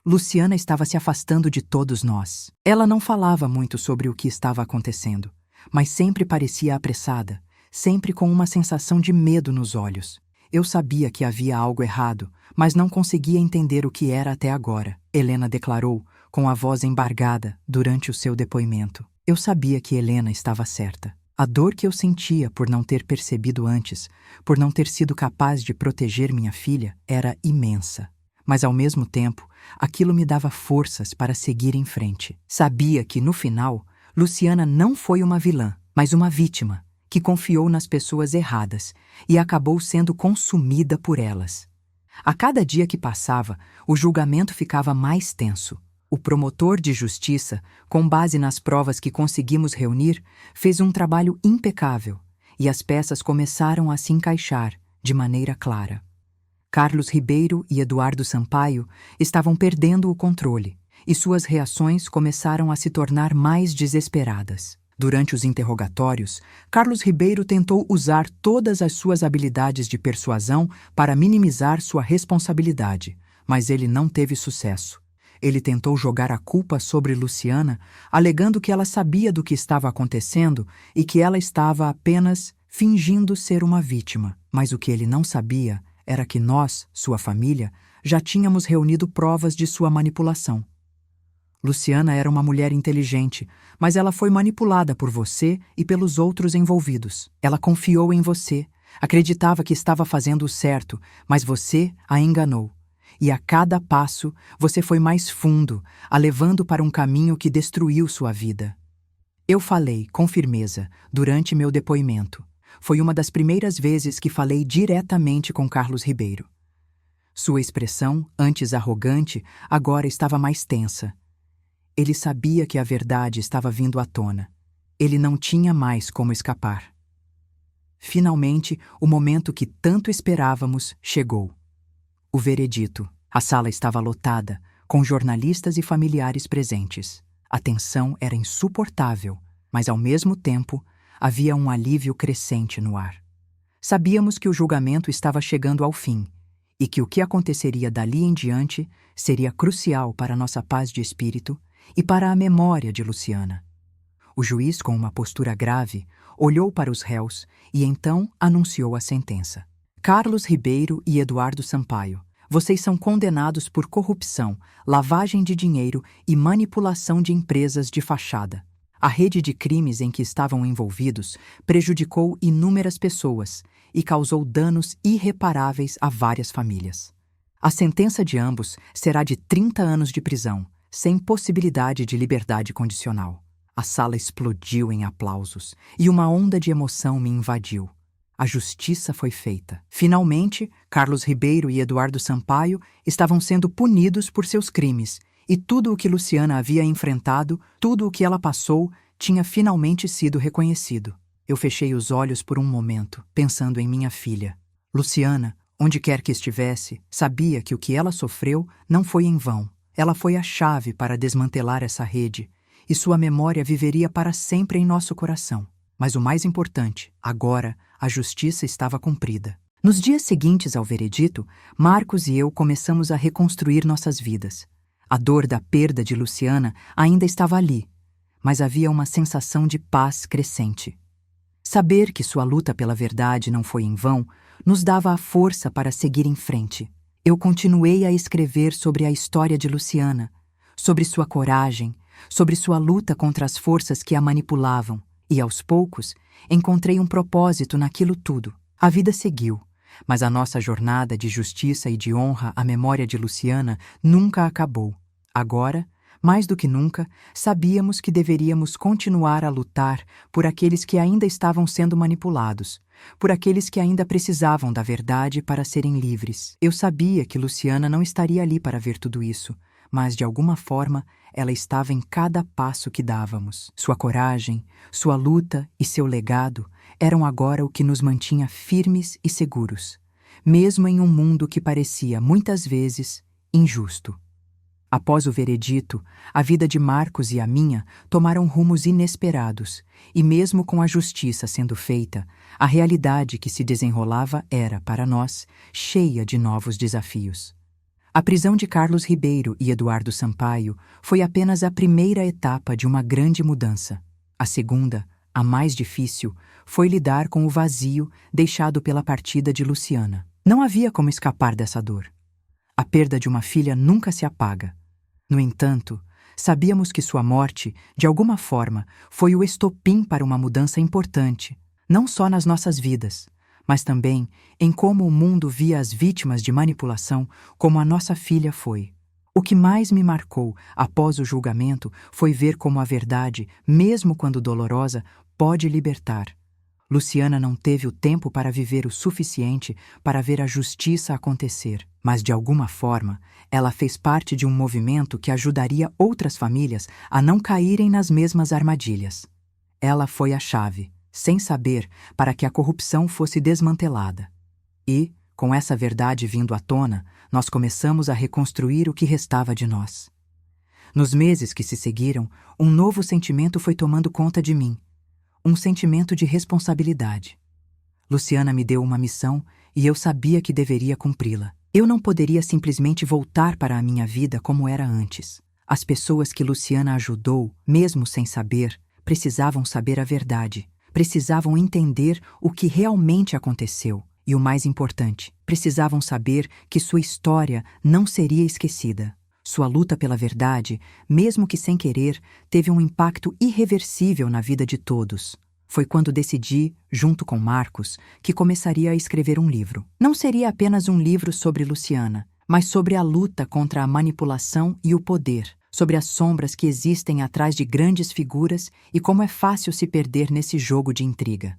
Luciana estava se afastando de todos nós. Ela não falava muito sobre o que estava acontecendo, mas sempre parecia apressada, sempre com uma sensação de medo nos olhos. Eu sabia que havia algo errado, mas não conseguia entender o que era até agora. Helena declarou, com a voz embargada, durante o seu depoimento. Eu sabia que Helena estava certa. A dor que eu sentia por não ter percebido antes, por não ter sido capaz de proteger minha filha, era imensa. Mas, ao mesmo tempo, aquilo me dava forças para seguir em frente. Sabia que, no final, Luciana não foi uma vilã, mas uma vítima, que confiou nas pessoas erradas e acabou sendo consumida por elas. A cada dia que passava, o julgamento ficava mais tenso. O promotor de justiça, com base nas provas que conseguimos reunir, fez um trabalho impecável, e as peças começaram a se encaixar de maneira clara. Carlos Ribeiro e Eduardo Sampaio estavam perdendo o controle, e suas reações começaram a se tornar mais desesperadas. Durante os interrogatórios, Carlos Ribeiro tentou usar todas as suas habilidades de persuasão para minimizar sua responsabilidade, mas ele não teve sucesso. Ele tentou jogar a culpa sobre Luciana, alegando que ela sabia do que estava acontecendo e que ela estava apenas fingindo ser uma vítima. Mas o que ele não sabia era que nós, sua família, já tínhamos reunido provas de sua manipulação. Luciana era uma mulher inteligente, mas ela foi manipulada por você e pelos outros envolvidos. Ela confiou em você, acreditava que estava fazendo o certo, mas você a enganou. E a cada passo, você foi mais fundo, a levando para um caminho que destruiu sua vida. Eu falei, com firmeza, durante meu depoimento. Foi uma das primeiras vezes que falei diretamente com Carlos Ribeiro. Sua expressão, antes arrogante, agora estava mais tensa. Ele sabia que a verdade estava vindo à tona. Ele não tinha mais como escapar. Finalmente, o momento que tanto esperávamos chegou. O veredito. A sala estava lotada, com jornalistas e familiares presentes. A tensão era insuportável, mas ao mesmo tempo havia um alívio crescente no ar. Sabíamos que o julgamento estava chegando ao fim e que o que aconteceria dali em diante seria crucial para nossa paz de espírito e para a memória de Luciana. O juiz, com uma postura grave, olhou para os réus e então anunciou a sentença. Carlos Ribeiro e Eduardo Sampaio, vocês são condenados por corrupção, lavagem de dinheiro e manipulação de empresas de fachada. A rede de crimes em que estavam envolvidos prejudicou inúmeras pessoas e causou danos irreparáveis a várias famílias. A sentença de ambos será de 30 anos de prisão, sem possibilidade de liberdade condicional. A sala explodiu em aplausos e uma onda de emoção me invadiu. A justiça foi feita. Finalmente, Carlos Ribeiro e Eduardo Sampaio estavam sendo punidos por seus crimes, e tudo o que Luciana havia enfrentado, tudo o que ela passou, tinha finalmente sido reconhecido. Eu fechei os olhos por um momento, pensando em minha filha. Luciana, onde quer que estivesse, sabia que o que ela sofreu não foi em vão. Ela foi a chave para desmantelar essa rede, e sua memória viveria para sempre em nosso coração. Mas o mais importante, agora, a justiça estava cumprida. Nos dias seguintes ao veredito, Marcos e eu começamos a reconstruir nossas vidas. A dor da perda de Luciana ainda estava ali, mas havia uma sensação de paz crescente. Saber que sua luta pela verdade não foi em vão nos dava a força para seguir em frente. Eu continuei a escrever sobre a história de Luciana, sobre sua coragem, sobre sua luta contra as forças que a manipulavam, e aos poucos encontrei um propósito naquilo tudo. A vida seguiu, mas a nossa jornada de justiça e de honra à memória de Luciana nunca acabou. Agora, mais do que nunca, sabíamos que deveríamos continuar a lutar por aqueles que ainda estavam sendo manipulados, por aqueles que ainda precisavam da verdade para serem livres. Eu sabia que Luciana não estaria ali para ver tudo isso, mas de alguma forma ela estava em cada passo que dávamos. Sua coragem, sua luta e seu legado eram agora o que nos mantinha firmes e seguros, mesmo em um mundo que parecia, muitas vezes, injusto. Após o veredito, a vida de Marcos e a minha tomaram rumos inesperados, e mesmo com a justiça sendo feita, a realidade que se desenrolava era, para nós, cheia de novos desafios. A prisão de Carlos Ribeiro e Eduardo Sampaio foi apenas a primeira etapa de uma grande mudança. A segunda, a mais difícil, foi lidar com o vazio deixado pela partida de Luciana. Não havia como escapar dessa dor. A perda de uma filha nunca se apaga. No entanto, sabíamos que sua morte, de alguma forma, foi o estopim para uma mudança importante, não só nas nossas vidas, mas também em como o mundo via as vítimas de manipulação como a nossa filha foi. O que mais me marcou após o julgamento foi ver como a verdade, mesmo quando dolorosa, pode libertar. Luciana não teve o tempo para viver o suficiente para ver a justiça acontecer, mas de alguma forma ela fez parte de um movimento que ajudaria outras famílias a não caírem nas mesmas armadilhas. Ela foi a chave, sem saber, para que a corrupção fosse desmantelada. E, com essa verdade vindo à tona, nós começamos a reconstruir o que restava de nós. Nos meses que se seguiram, um novo sentimento foi tomando conta de mim. Um sentimento de responsabilidade. Luciana me deu uma missão e eu sabia que deveria cumpri-la. Eu não poderia simplesmente voltar para a minha vida como era antes. As pessoas que Luciana ajudou, mesmo sem saber, precisavam saber a verdade. Precisavam entender o que realmente aconteceu. E o mais importante, precisavam saber que sua história não seria esquecida. Sua luta pela verdade, mesmo que sem querer, teve um impacto irreversível na vida de todos. Foi quando decidi, junto com Marcos, que começaria a escrever um livro. Não seria apenas um livro sobre Luciana, mas sobre a luta contra a manipulação e o poder, sobre as sombras que existem atrás de grandes figuras e como é fácil se perder nesse jogo de intriga.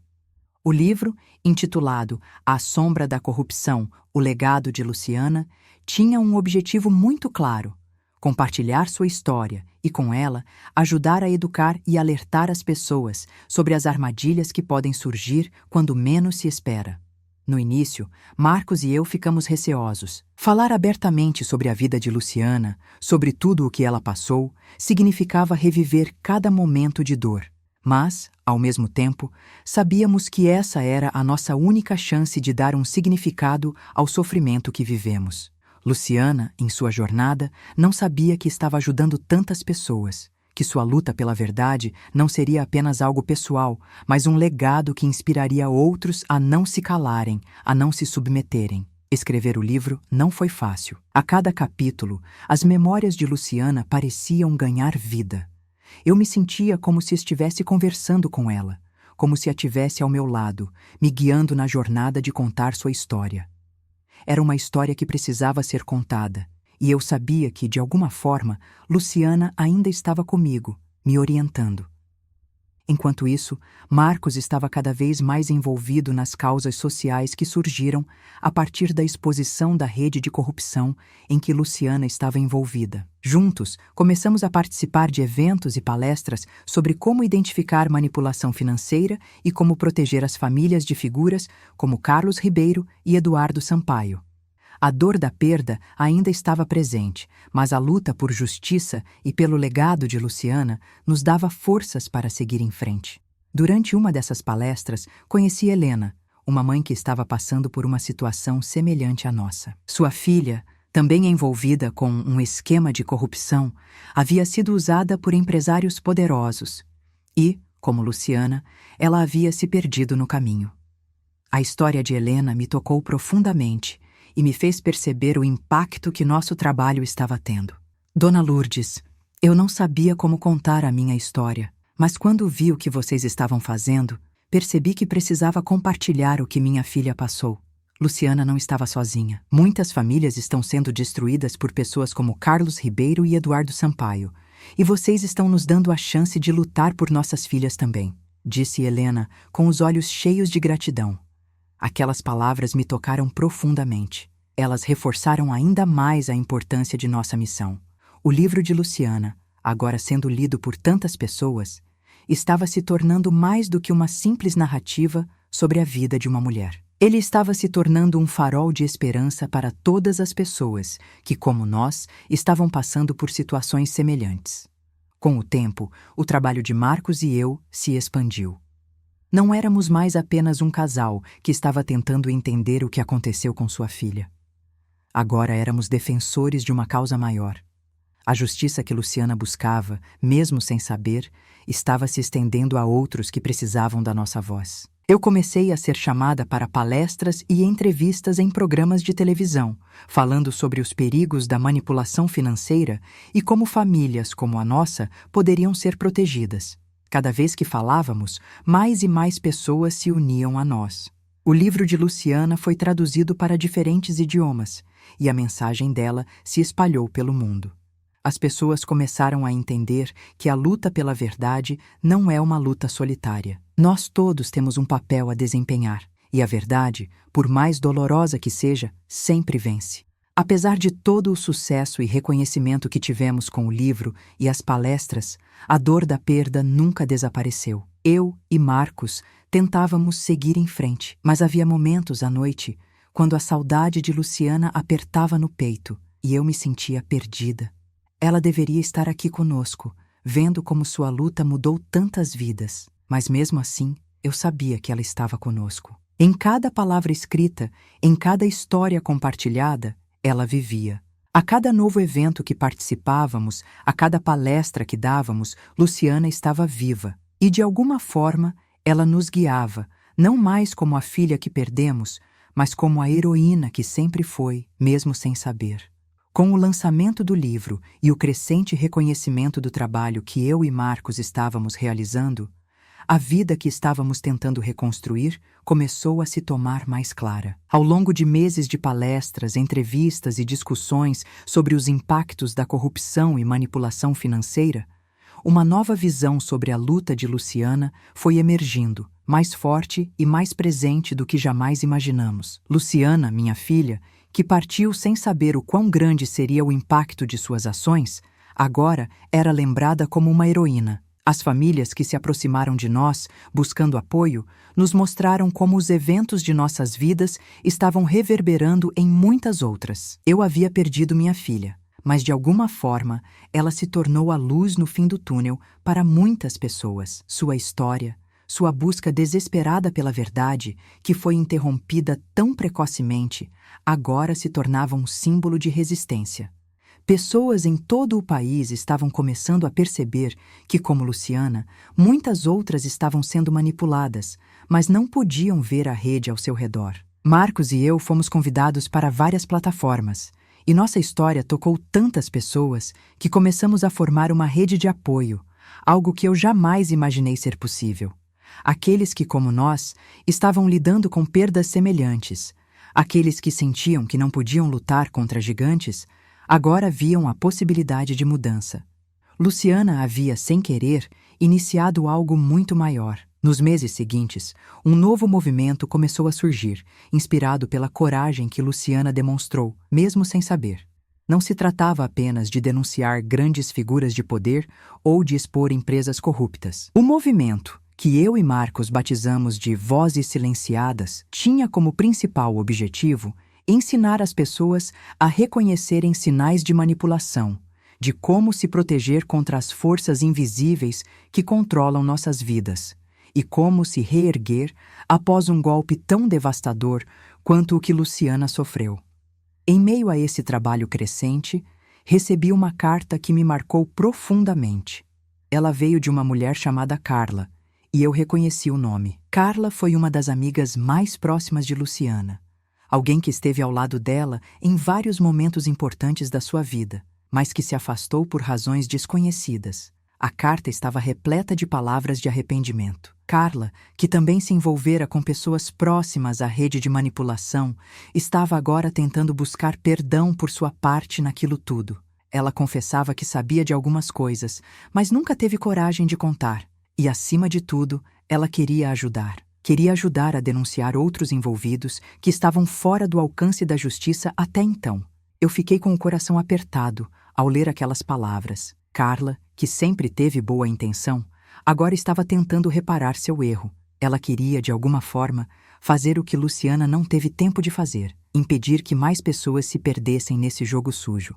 O livro, intitulado A Sombra da Corrupção, o Legado de Luciana, tinha um objetivo muito claro: compartilhar sua história e, com ela, ajudar a educar e alertar as pessoas sobre as armadilhas que podem surgir quando menos se espera. No início, Marcos e eu ficamos receosos. Falar abertamente sobre a vida de Luciana, sobre tudo o que ela passou, significava reviver cada momento de dor. Mas, ao mesmo tempo, sabíamos que essa era a nossa única chance de dar um significado ao sofrimento que vivemos. Luciana, em sua jornada, não sabia que estava ajudando tantas pessoas, que sua luta pela verdade não seria apenas algo pessoal, mas um legado que inspiraria outros a não se calarem, a não se submeterem. Escrever o livro não foi fácil. A cada capítulo, as memórias de Luciana pareciam ganhar vida. Eu me sentia como se estivesse conversando com ela, como se a tivesse ao meu lado, me guiando na jornada de contar sua história. Era uma história que precisava ser contada, e eu sabia que, de alguma forma, Luciana ainda estava comigo, me orientando. Enquanto isso, Marcos estava cada vez mais envolvido nas causas sociais que surgiram a partir da exposição da rede de corrupção em que Luciana estava envolvida. Juntos, começamos a participar de eventos e palestras sobre como identificar manipulação financeira e como proteger as famílias de figuras como Carlos Ribeiro e Eduardo Sampaio. A dor da perda ainda estava presente, mas a luta por justiça e pelo legado de Luciana nos dava forças para seguir em frente. Durante uma dessas palestras, conheci Helena, uma mãe que estava passando por uma situação semelhante à nossa. Sua filha, também envolvida com um esquema de corrupção, havia sido usada por empresários poderosos e, como Luciana, ela havia se perdido no caminho. A história de Helena me tocou profundamente e me fez perceber o impacto que nosso trabalho estava tendo. Dona Lourdes, eu não sabia como contar a minha história, mas quando vi o que vocês estavam fazendo, percebi que precisava compartilhar o que minha filha passou. Luciana não estava sozinha. Muitas famílias estão sendo destruídas por pessoas como Carlos Ribeiro e Eduardo Sampaio, e vocês estão nos dando a chance de lutar por nossas filhas também, disse Helena, com os olhos cheios de gratidão. Aquelas palavras me tocaram profundamente. Elas reforçaram ainda mais a importância de nossa missão. O livro de Luciana, agora sendo lido por tantas pessoas, estava se tornando mais do que uma simples narrativa sobre a vida de uma mulher. Ele estava se tornando um farol de esperança para todas as pessoas que, como nós, estavam passando por situações semelhantes. Com o tempo, o trabalho de Marcos e eu se expandiu. Não éramos mais apenas um casal que estava tentando entender o que aconteceu com sua filha. Agora éramos defensores de uma causa maior. A justiça que Luciana buscava, mesmo sem saber, estava se estendendo a outros que precisavam da nossa voz. Eu comecei a ser chamada para palestras e entrevistas em programas de televisão, falando sobre os perigos da manipulação financeira e como famílias como a nossa poderiam ser protegidas. Cada vez que falávamos, mais e mais pessoas se uniam a nós. O livro de Luciana foi traduzido para diferentes idiomas, e a mensagem dela se espalhou pelo mundo. As pessoas começaram a entender que a luta pela verdade não é uma luta solitária. Nós todos temos um papel a desempenhar, e a verdade, por mais dolorosa que seja, sempre vence. Apesar de todo o sucesso e reconhecimento que tivemos com o livro e as palestras, a dor da perda nunca desapareceu. Eu e Marcos tentávamos seguir em frente, mas havia momentos à noite quando a saudade de Luciana apertava no peito e eu me sentia perdida. Ela deveria estar aqui conosco, vendo como sua luta mudou tantas vidas, mas mesmo assim eu sabia que ela estava conosco. Em cada palavra escrita, em cada história compartilhada, ela vivia. A cada novo evento que participávamos, a cada palestra que dávamos, Luciana estava viva. E de alguma forma, ela nos guiava, não mais como a filha que perdemos, mas como a heroína que sempre foi, mesmo sem saber. Com o lançamento do livro e o crescente reconhecimento do trabalho que eu e Marcos estávamos realizando, a vida que estávamos tentando reconstruir começou a se tomar mais clara. Ao longo de meses de palestras, entrevistas e discussões sobre os impactos da corrupção e manipulação financeira, uma nova visão sobre a luta de Luciana foi emergindo, mais forte e mais presente do que jamais imaginamos. Luciana, minha filha, que partiu sem saber o quão grande seria o impacto de suas ações, agora era lembrada como uma heroína. As famílias que se aproximaram de nós, buscando apoio, nos mostraram como os eventos de nossas vidas estavam reverberando em muitas outras. Eu havia perdido minha filha, mas de alguma forma ela se tornou a luz no fim do túnel para muitas pessoas. Sua história, sua busca desesperada pela verdade, que foi interrompida tão precocemente, agora se tornava um símbolo de resistência. Pessoas em todo o país estavam começando a perceber que, como Luciana, muitas outras estavam sendo manipuladas, mas não podiam ver a rede ao seu redor. Marcos e eu fomos convidados para várias plataformas, e nossa história tocou tantas pessoas que começamos a formar uma rede de apoio, algo que eu jamais imaginei ser possível. Aqueles que, como nós, estavam lidando com perdas semelhantes, aqueles que sentiam que não podiam lutar contra gigantes, agora viam a possibilidade de mudança. Luciana havia, sem querer, iniciado algo muito maior. Nos meses seguintes, um novo movimento começou a surgir, inspirado pela coragem que Luciana demonstrou, mesmo sem saber. Não se tratava apenas de denunciar grandes figuras de poder ou de expor empresas corruptas. O movimento, que eu e Marcos batizamos de Vozes Silenciadas, tinha como principal objetivo ensinar as pessoas a reconhecerem sinais de manipulação, de como se proteger contra as forças invisíveis que controlam nossas vidas, e como se reerguer após um golpe tão devastador quanto o que Luciana sofreu. Em meio a esse trabalho crescente, recebi uma carta que me marcou profundamente. Ela veio de uma mulher chamada Carla, e eu reconheci o nome. Carla foi uma das amigas mais próximas de Luciana. Alguém que esteve ao lado dela em vários momentos importantes da sua vida, mas que se afastou por razões desconhecidas. A carta estava repleta de palavras de arrependimento. Carla, que também se envolvera com pessoas próximas à rede de manipulação, estava agora tentando buscar perdão por sua parte naquilo tudo. Ela confessava que sabia de algumas coisas, mas nunca teve coragem de contar. E, acima de tudo, ela queria ajudar. Queria ajudar a denunciar outros envolvidos que estavam fora do alcance da justiça até então. Eu fiquei com o coração apertado ao ler aquelas palavras. Carla, que sempre teve boa intenção, agora estava tentando reparar seu erro. Ela queria, de alguma forma, fazer o que Luciana não teve tempo de fazer, impedir que mais pessoas se perdessem nesse jogo sujo.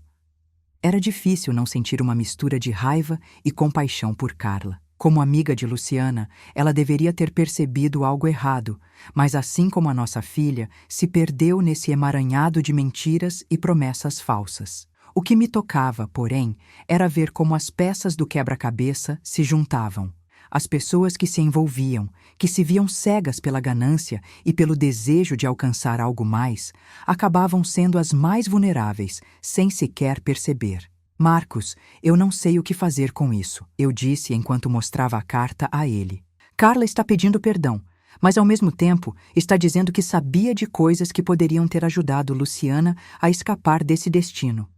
Era difícil não sentir uma mistura de raiva e compaixão por Carla. Como amiga de Luciana, ela deveria ter percebido algo errado, mas assim como a nossa filha, se perdeu nesse emaranhado de mentiras e promessas falsas. O que me tocava, porém, era ver como as peças do quebra-cabeça se juntavam. As pessoas que se envolviam, que se viam cegas pela ganância e pelo desejo de alcançar algo mais, acabavam sendo as mais vulneráveis, sem sequer perceber. Marcos, eu não sei o que fazer com isso, eu disse enquanto mostrava a carta a ele. Carla está pedindo perdão, mas ao mesmo tempo está dizendo que sabia de coisas que poderiam ter ajudado Luciana a escapar desse destino.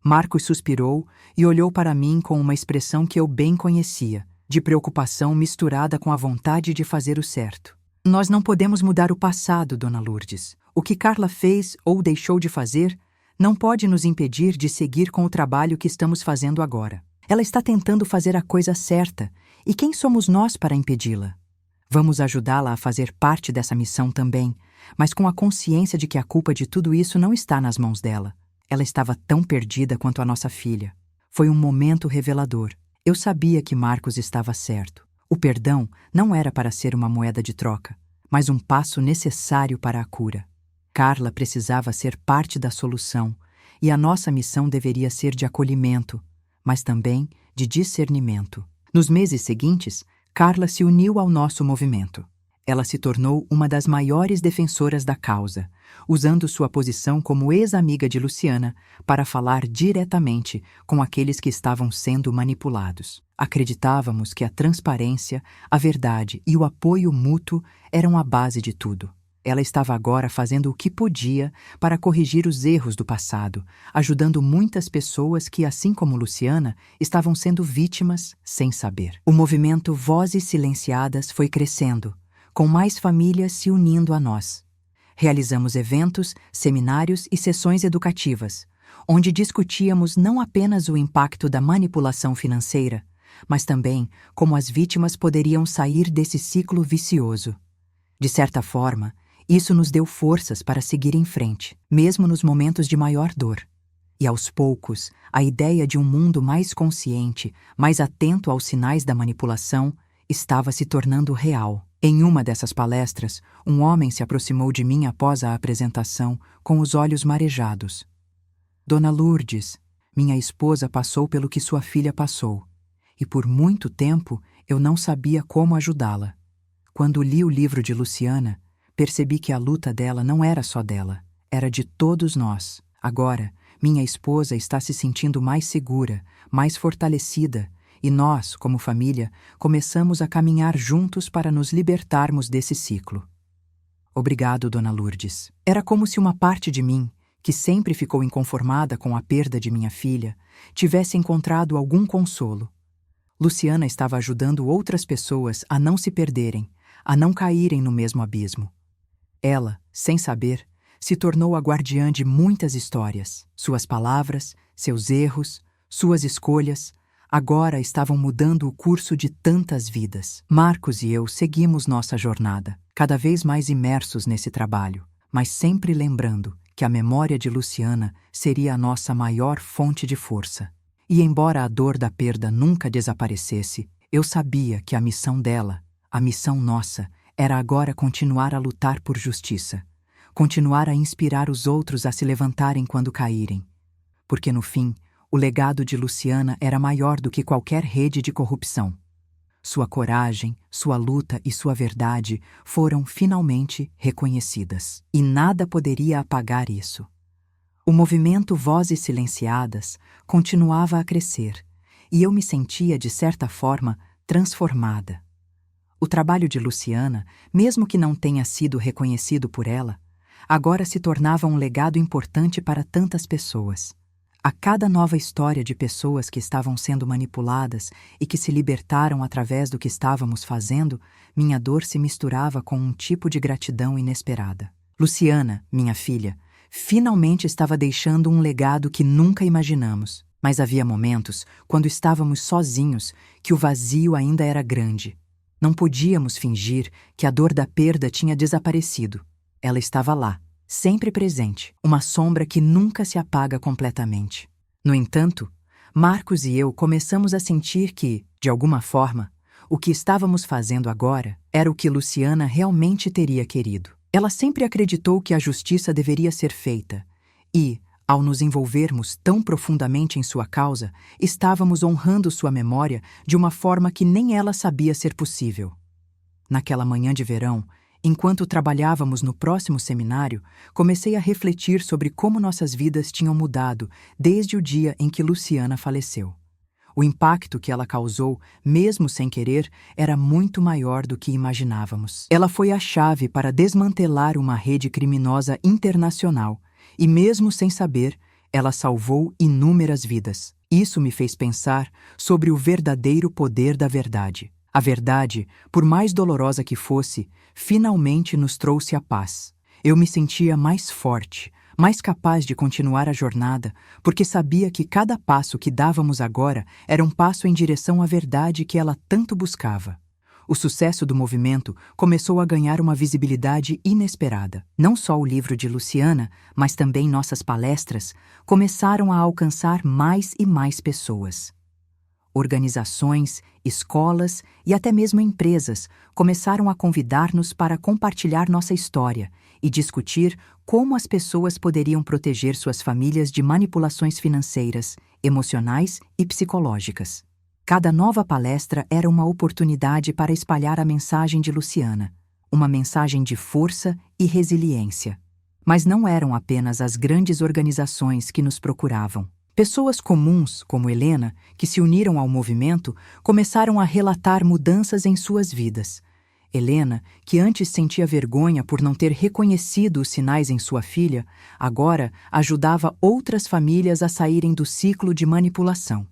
Marcos suspirou e olhou para mim com uma expressão que eu bem conhecia, de preocupação misturada com a vontade de fazer o certo. Nós não podemos mudar o passado, Dona Lourdes. O que Carla fez ou deixou de fazer não pode nos impedir de seguir com o trabalho que estamos fazendo agora. Ela está tentando fazer a coisa certa, e quem somos nós para impedi-la? Vamos ajudá-la a fazer parte dessa missão também, mas com a consciência de que a culpa de tudo isso não está nas mãos dela. Ela estava tão perdida quanto a nossa filha. Foi um momento revelador. Eu sabia que Marcos estava certo. O perdão não era para ser uma moeda de troca, mas um passo necessário para a cura. Carla precisava ser parte da solução, e a nossa missão deveria ser de acolhimento, mas também de discernimento. Nos meses seguintes, Carla se uniu ao nosso movimento. Ela se tornou uma das maiores defensoras da causa, usando sua posição como ex-amiga de Luciana para falar diretamente com aqueles que estavam sendo manipulados. Acreditávamos que a transparência, a verdade e o apoio mútuo eram a base de tudo. Ela estava agora fazendo o que podia para corrigir os erros do passado, ajudando muitas pessoas que, assim como Luciana, estavam sendo vítimas sem saber. O movimento Vozes Silenciadas foi crescendo, com mais famílias se unindo a nós. Realizamos eventos, seminários e sessões educativas, onde discutíamos não apenas o impacto da manipulação financeira, mas também como as vítimas poderiam sair desse ciclo vicioso. De certa forma, isso nos deu forças para seguir em frente, mesmo nos momentos de maior dor. E aos poucos, a ideia de um mundo mais consciente, mais atento aos sinais da manipulação, estava se tornando real. Em uma dessas palestras, um homem se aproximou de mim após a apresentação, com os olhos marejados. Dona Lourdes, minha esposa passou pelo que sua filha passou, e por muito tempo eu não sabia como ajudá-la. Quando li o livro de Luciana, percebi que a luta dela não era só dela, era de todos nós. Agora, minha esposa está se sentindo mais segura, mais fortalecida, e nós, como família, começamos a caminhar juntos para nos libertarmos desse ciclo. Obrigado, Dona Lourdes. Era como se uma parte de mim, que sempre ficou inconformada com a perda de minha filha, tivesse encontrado algum consolo. Luciana estava ajudando outras pessoas a não se perderem, a não caírem no mesmo abismo. Ela, sem saber, se tornou a guardiã de muitas histórias. Suas palavras, seus erros, suas escolhas, agora estavam mudando o curso de tantas vidas. Marcos e eu seguimos nossa jornada, cada vez mais imersos nesse trabalho, mas sempre lembrando que a memória de Luciana seria a nossa maior fonte de força. E embora a dor da perda nunca desaparecesse, eu sabia que a missão dela, a missão nossa, era agora continuar a lutar por justiça, continuar a inspirar os outros a se levantarem quando caírem. Porque no fim, o legado de Luciana era maior do que qualquer rede de corrupção. Sua coragem, sua luta e sua verdade foram finalmente reconhecidas. E nada poderia apagar isso. O movimento Vozes Silenciadas continuava a crescer, e eu me sentia, de certa forma, transformada. O trabalho de Luciana, mesmo que não tenha sido reconhecido por ela, agora se tornava um legado importante para tantas pessoas. A cada nova história de pessoas que estavam sendo manipuladas e que se libertaram através do que estávamos fazendo, minha dor se misturava com um tipo de gratidão inesperada. Luciana, minha filha, finalmente estava deixando um legado que nunca imaginamos. Mas havia momentos, quando estávamos sozinhos, que o vazio ainda era grande. Não podíamos fingir que a dor da perda tinha desaparecido. Ela estava lá, sempre presente, uma sombra que nunca se apaga completamente. No entanto, Marcos e eu começamos a sentir que, de alguma forma, o que estávamos fazendo agora era o que Luciana realmente teria querido. Ela sempre acreditou que a justiça deveria ser feita e, ao nos envolvermos tão profundamente em sua causa, estávamos honrando sua memória de uma forma que nem ela sabia ser possível. Naquela manhã de verão, enquanto trabalhávamos no próximo seminário, comecei a refletir sobre como nossas vidas tinham mudado desde o dia em que Luciana faleceu. O impacto que ela causou, mesmo sem querer, era muito maior do que imaginávamos. Ela foi a chave para desmantelar uma rede criminosa internacional, e mesmo sem saber, ela salvou inúmeras vidas. Isso me fez pensar sobre o verdadeiro poder da verdade. A verdade, por mais dolorosa que fosse, finalmente nos trouxe a paz. Eu me sentia mais forte, mais capaz de continuar a jornada, porque sabia que cada passo que dávamos agora era um passo em direção à verdade que ela tanto buscava. O sucesso do movimento começou a ganhar uma visibilidade inesperada. Não só o livro de Luciana, mas também nossas palestras começaram a alcançar mais e mais pessoas. Organizações, escolas e até mesmo empresas começaram a convidar-nos para compartilhar nossa história e discutir como as pessoas poderiam proteger suas famílias de manipulações financeiras, emocionais e psicológicas. Cada nova palestra era uma oportunidade para espalhar a mensagem de Luciana, uma mensagem de força e resiliência. Mas não eram apenas as grandes organizações que nos procuravam. Pessoas comuns, como Helena, que se uniram ao movimento, começaram a relatar mudanças em suas vidas. Helena, que antes sentia vergonha por não ter reconhecido os sinais em sua filha, agora ajudava outras famílias a saírem do ciclo de manipulação.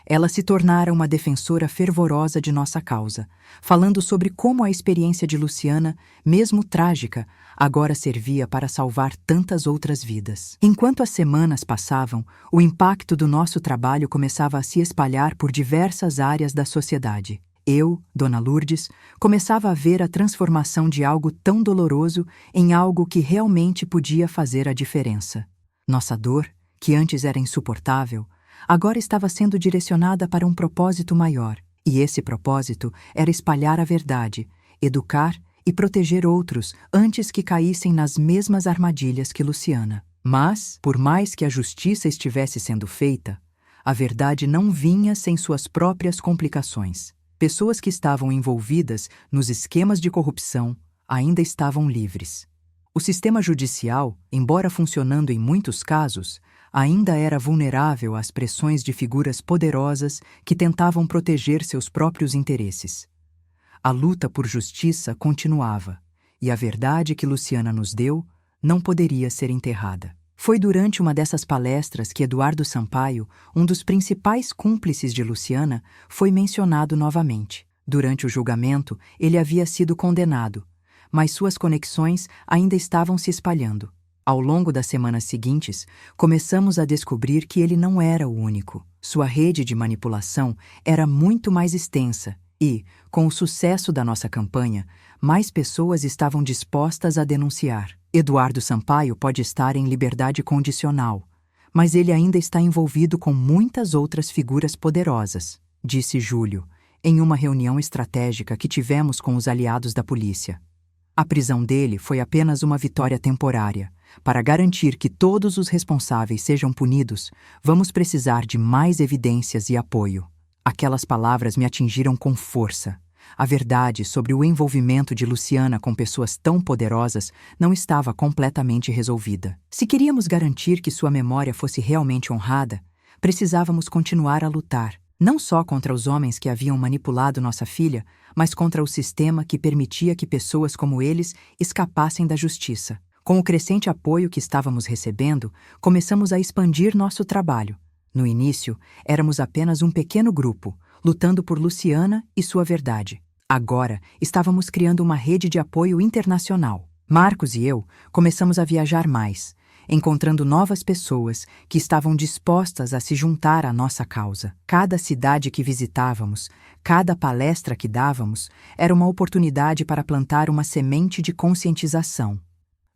Ela se tornara uma defensora fervorosa de nossa causa, falando sobre como a experiência de Luciana, mesmo trágica, agora servia para salvar tantas outras vidas. Enquanto as semanas passavam, o impacto do nosso trabalho começava a se espalhar por diversas áreas da sociedade. Eu, Dona Lourdes, começava a ver a transformação de algo tão doloroso em algo que realmente podia fazer a diferença. Nossa dor, que antes era insuportável, agora estava sendo direcionada para um propósito maior, e esse propósito era espalhar a verdade, educar e proteger outros antes que caíssem nas mesmas armadilhas que Luciana. Mas, por mais que a justiça estivesse sendo feita, a verdade não vinha sem suas próprias complicações. Pessoas que estavam envolvidas nos esquemas de corrupção ainda estavam livres. O sistema judicial, embora funcionando em muitos casos, ainda era vulnerável às pressões de figuras poderosas que tentavam proteger seus próprios interesses. A luta por justiça continuava, e a verdade que Luciana nos deu não poderia ser enterrada. Foi durante uma dessas palestras que Eduardo Sampaio, um dos principais cúmplices de Luciana, foi mencionado novamente. Durante o julgamento, ele havia sido condenado, mas suas conexões ainda estavam se espalhando. Ao longo das semanas seguintes, começamos a descobrir que ele não era o único. Sua rede de manipulação era muito mais extensa e, com o sucesso da nossa campanha, mais pessoas estavam dispostas a denunciar. Eduardo Sampaio pode estar em liberdade condicional, mas ele ainda está envolvido com muitas outras figuras poderosas, disse Júlio, em uma reunião estratégica que tivemos com os aliados da polícia. A prisão dele foi apenas uma vitória temporária. Para garantir que todos os responsáveis sejam punidos, vamos precisar de mais evidências e apoio. Aquelas palavras me atingiram com força. A verdade sobre o envolvimento de Luciana com pessoas tão poderosas não estava completamente resolvida. Se queríamos garantir que sua memória fosse realmente honrada, precisávamos continuar a lutar, não só contra os homens que haviam manipulado nossa filha, mas contra o sistema que permitia que pessoas como eles escapassem da justiça. Com o crescente apoio que estávamos recebendo, começamos a expandir nosso trabalho. No início, éramos apenas um pequeno grupo, lutando por Luciana e sua verdade. Agora, estávamos criando uma rede de apoio internacional. Marcos e eu começamos a viajar mais, encontrando novas pessoas que estavam dispostas a se juntar à nossa causa. Cada cidade que visitávamos, cada palestra que dávamos, era uma oportunidade para plantar uma semente de conscientização.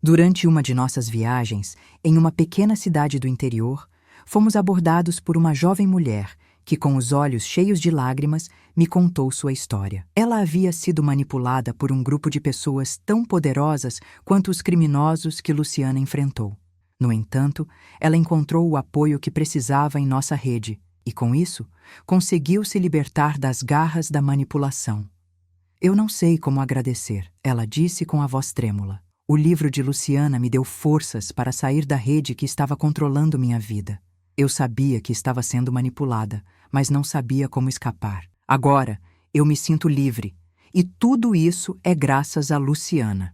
Durante uma de nossas viagens, em uma pequena cidade do interior, fomos abordados por uma jovem mulher que, com os olhos cheios de lágrimas, me contou sua história. Ela havia sido manipulada por um grupo de pessoas tão poderosas quanto os criminosos que Luciana enfrentou. No entanto, ela encontrou o apoio que precisava em nossa rede e, com isso, conseguiu se libertar das garras da manipulação. Eu não sei como agradecer, ela disse com a voz trêmula. O livro de Luciana me deu forças para sair da rede que estava controlando minha vida. Eu sabia que estava sendo manipulada, mas não sabia como escapar. Agora, eu me sinto livre, e tudo isso é graças a Luciana.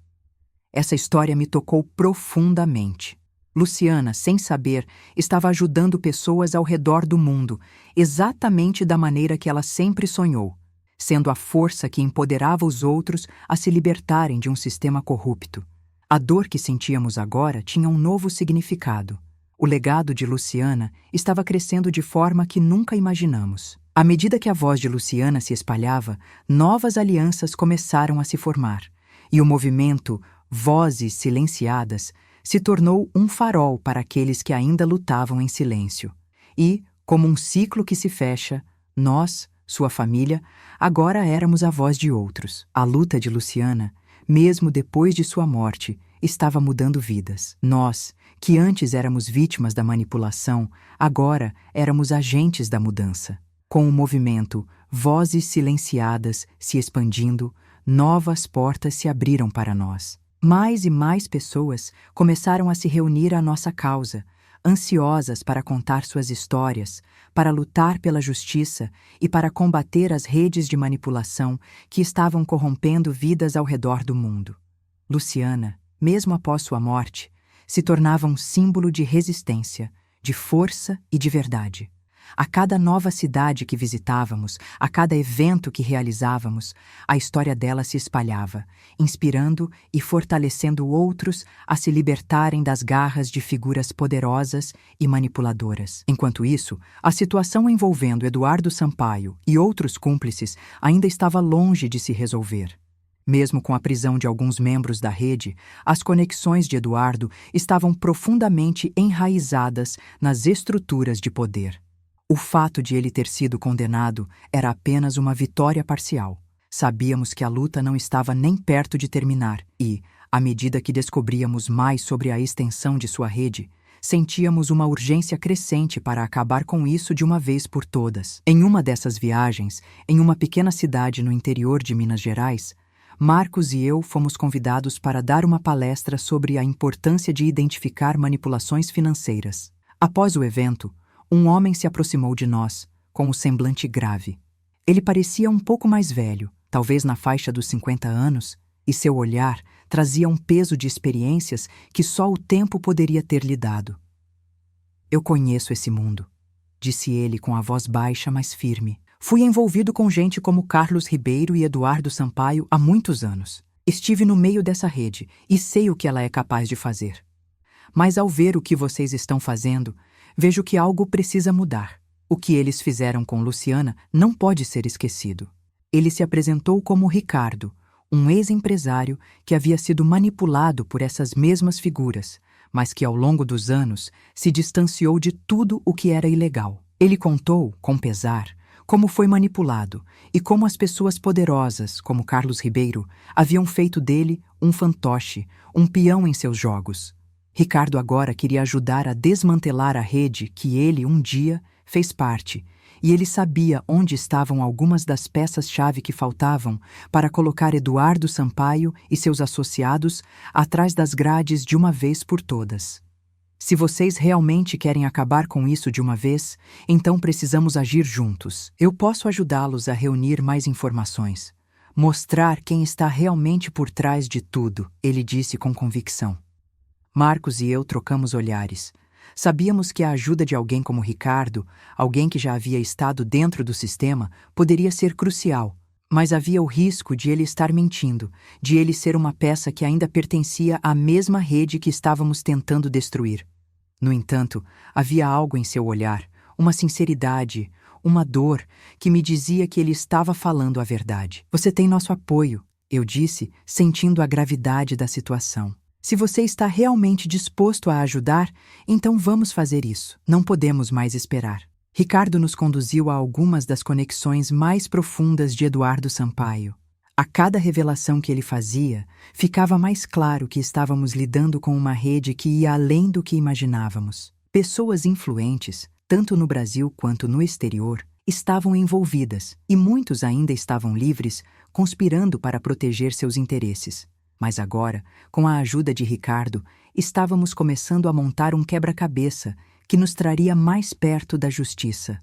Essa história me tocou profundamente. Luciana, sem saber, estava ajudando pessoas ao redor do mundo, exatamente da maneira que ela sempre sonhou, sendo a força que empoderava os outros a se libertarem de um sistema corrupto. A dor que sentíamos agora tinha um novo significado. O legado de Luciana estava crescendo de forma que nunca imaginamos. À medida que a voz de Luciana se espalhava, novas alianças começaram a se formar, e o movimento Vozes Silenciadas se tornou um farol para aqueles que ainda lutavam em silêncio. E, como um ciclo que se fecha, nós, sua família, agora éramos a voz de outros. A luta de Luciana, mesmo depois de sua morte, estava mudando vidas. Nós, que antes éramos vítimas da manipulação, agora éramos agentes da mudança. Com o movimento Vozes Silenciadas se expandindo, novas portas se abriram para nós. Mais e mais pessoas começaram a se reunir à nossa causa, ansiosas para contar suas histórias, para lutar pela justiça e para combater as redes de manipulação que estavam corrompendo vidas ao redor do mundo. Luciana, mesmo após sua morte, se tornava um símbolo de resistência, de força e de verdade. A cada nova cidade que visitávamos, a cada evento que realizávamos, a história dela se espalhava, inspirando e fortalecendo outros a se libertarem das garras de figuras poderosas e manipuladoras. Enquanto isso, a situação envolvendo Eduardo Sampaio e outros cúmplices ainda estava longe de se resolver. Mesmo com a prisão de alguns membros da rede, as conexões de Eduardo estavam profundamente enraizadas nas estruturas de poder. O fato de ele ter sido condenado era apenas uma vitória parcial. Sabíamos que a luta não estava nem perto de terminar e, à medida que descobríamos mais sobre a extensão de sua rede, sentíamos uma urgência crescente para acabar com isso de uma vez por todas. Em uma dessas viagens, em uma pequena cidade no interior de Minas Gerais, Marcos e eu fomos convidados para dar uma palestra sobre a importância de identificar manipulações financeiras. Após o evento, um homem se aproximou de nós, com um semblante grave. Ele parecia um pouco mais velho, talvez na faixa dos 50 anos, e seu olhar trazia um peso de experiências que só o tempo poderia ter lhe dado. "Eu conheço esse mundo", disse ele com a voz baixa, mas firme. "Fui envolvido com gente como Carlos Ribeiro e Eduardo Sampaio há muitos anos. Estive no meio dessa rede e sei o que ela é capaz de fazer. Mas ao ver o que vocês estão fazendo, vejo que algo precisa mudar. O que eles fizeram com Luciana não pode ser esquecido." Ele se apresentou como Ricardo, um ex-empresário que havia sido manipulado por essas mesmas figuras, mas que ao longo dos anos se distanciou de tudo o que era ilegal. Ele contou, com pesar, como foi manipulado e como as pessoas poderosas, como Carlos Ribeiro, haviam feito dele um fantoche, um peão em seus jogos. Ricardo agora queria ajudar a desmantelar a rede que ele, um dia, fez parte, e ele sabia onde estavam algumas das peças-chave que faltavam para colocar Eduardo Sampaio e seus associados atrás das grades de uma vez por todas. "Se vocês realmente querem acabar com isso de uma vez, então precisamos agir juntos. Eu posso ajudá-los a reunir mais informações, mostrar quem está realmente por trás de tudo", ele disse com convicção. Marcos e eu trocamos olhares. Sabíamos que a ajuda de alguém como Ricardo, alguém que já havia estado dentro do sistema, poderia ser crucial, mas havia o risco de ele estar mentindo, de ele ser uma peça que ainda pertencia à mesma rede que estávamos tentando destruir. No entanto, havia algo em seu olhar, uma sinceridade, uma dor, que me dizia que ele estava falando a verdade. "Você tem nosso apoio", eu disse, sentindo a gravidade da situação. "Se você está realmente disposto a ajudar, então vamos fazer isso. Não podemos mais esperar." Ricardo nos conduziu a algumas das conexões mais profundas de Eduardo Sampaio. A cada revelação que ele fazia, ficava mais claro que estávamos lidando com uma rede que ia além do que imaginávamos. Pessoas influentes, tanto no Brasil quanto no exterior, estavam envolvidas, e muitos ainda estavam livres, conspirando para proteger seus interesses. Mas agora, com a ajuda de Ricardo, estávamos começando a montar um quebra-cabeça que nos traria mais perto da justiça,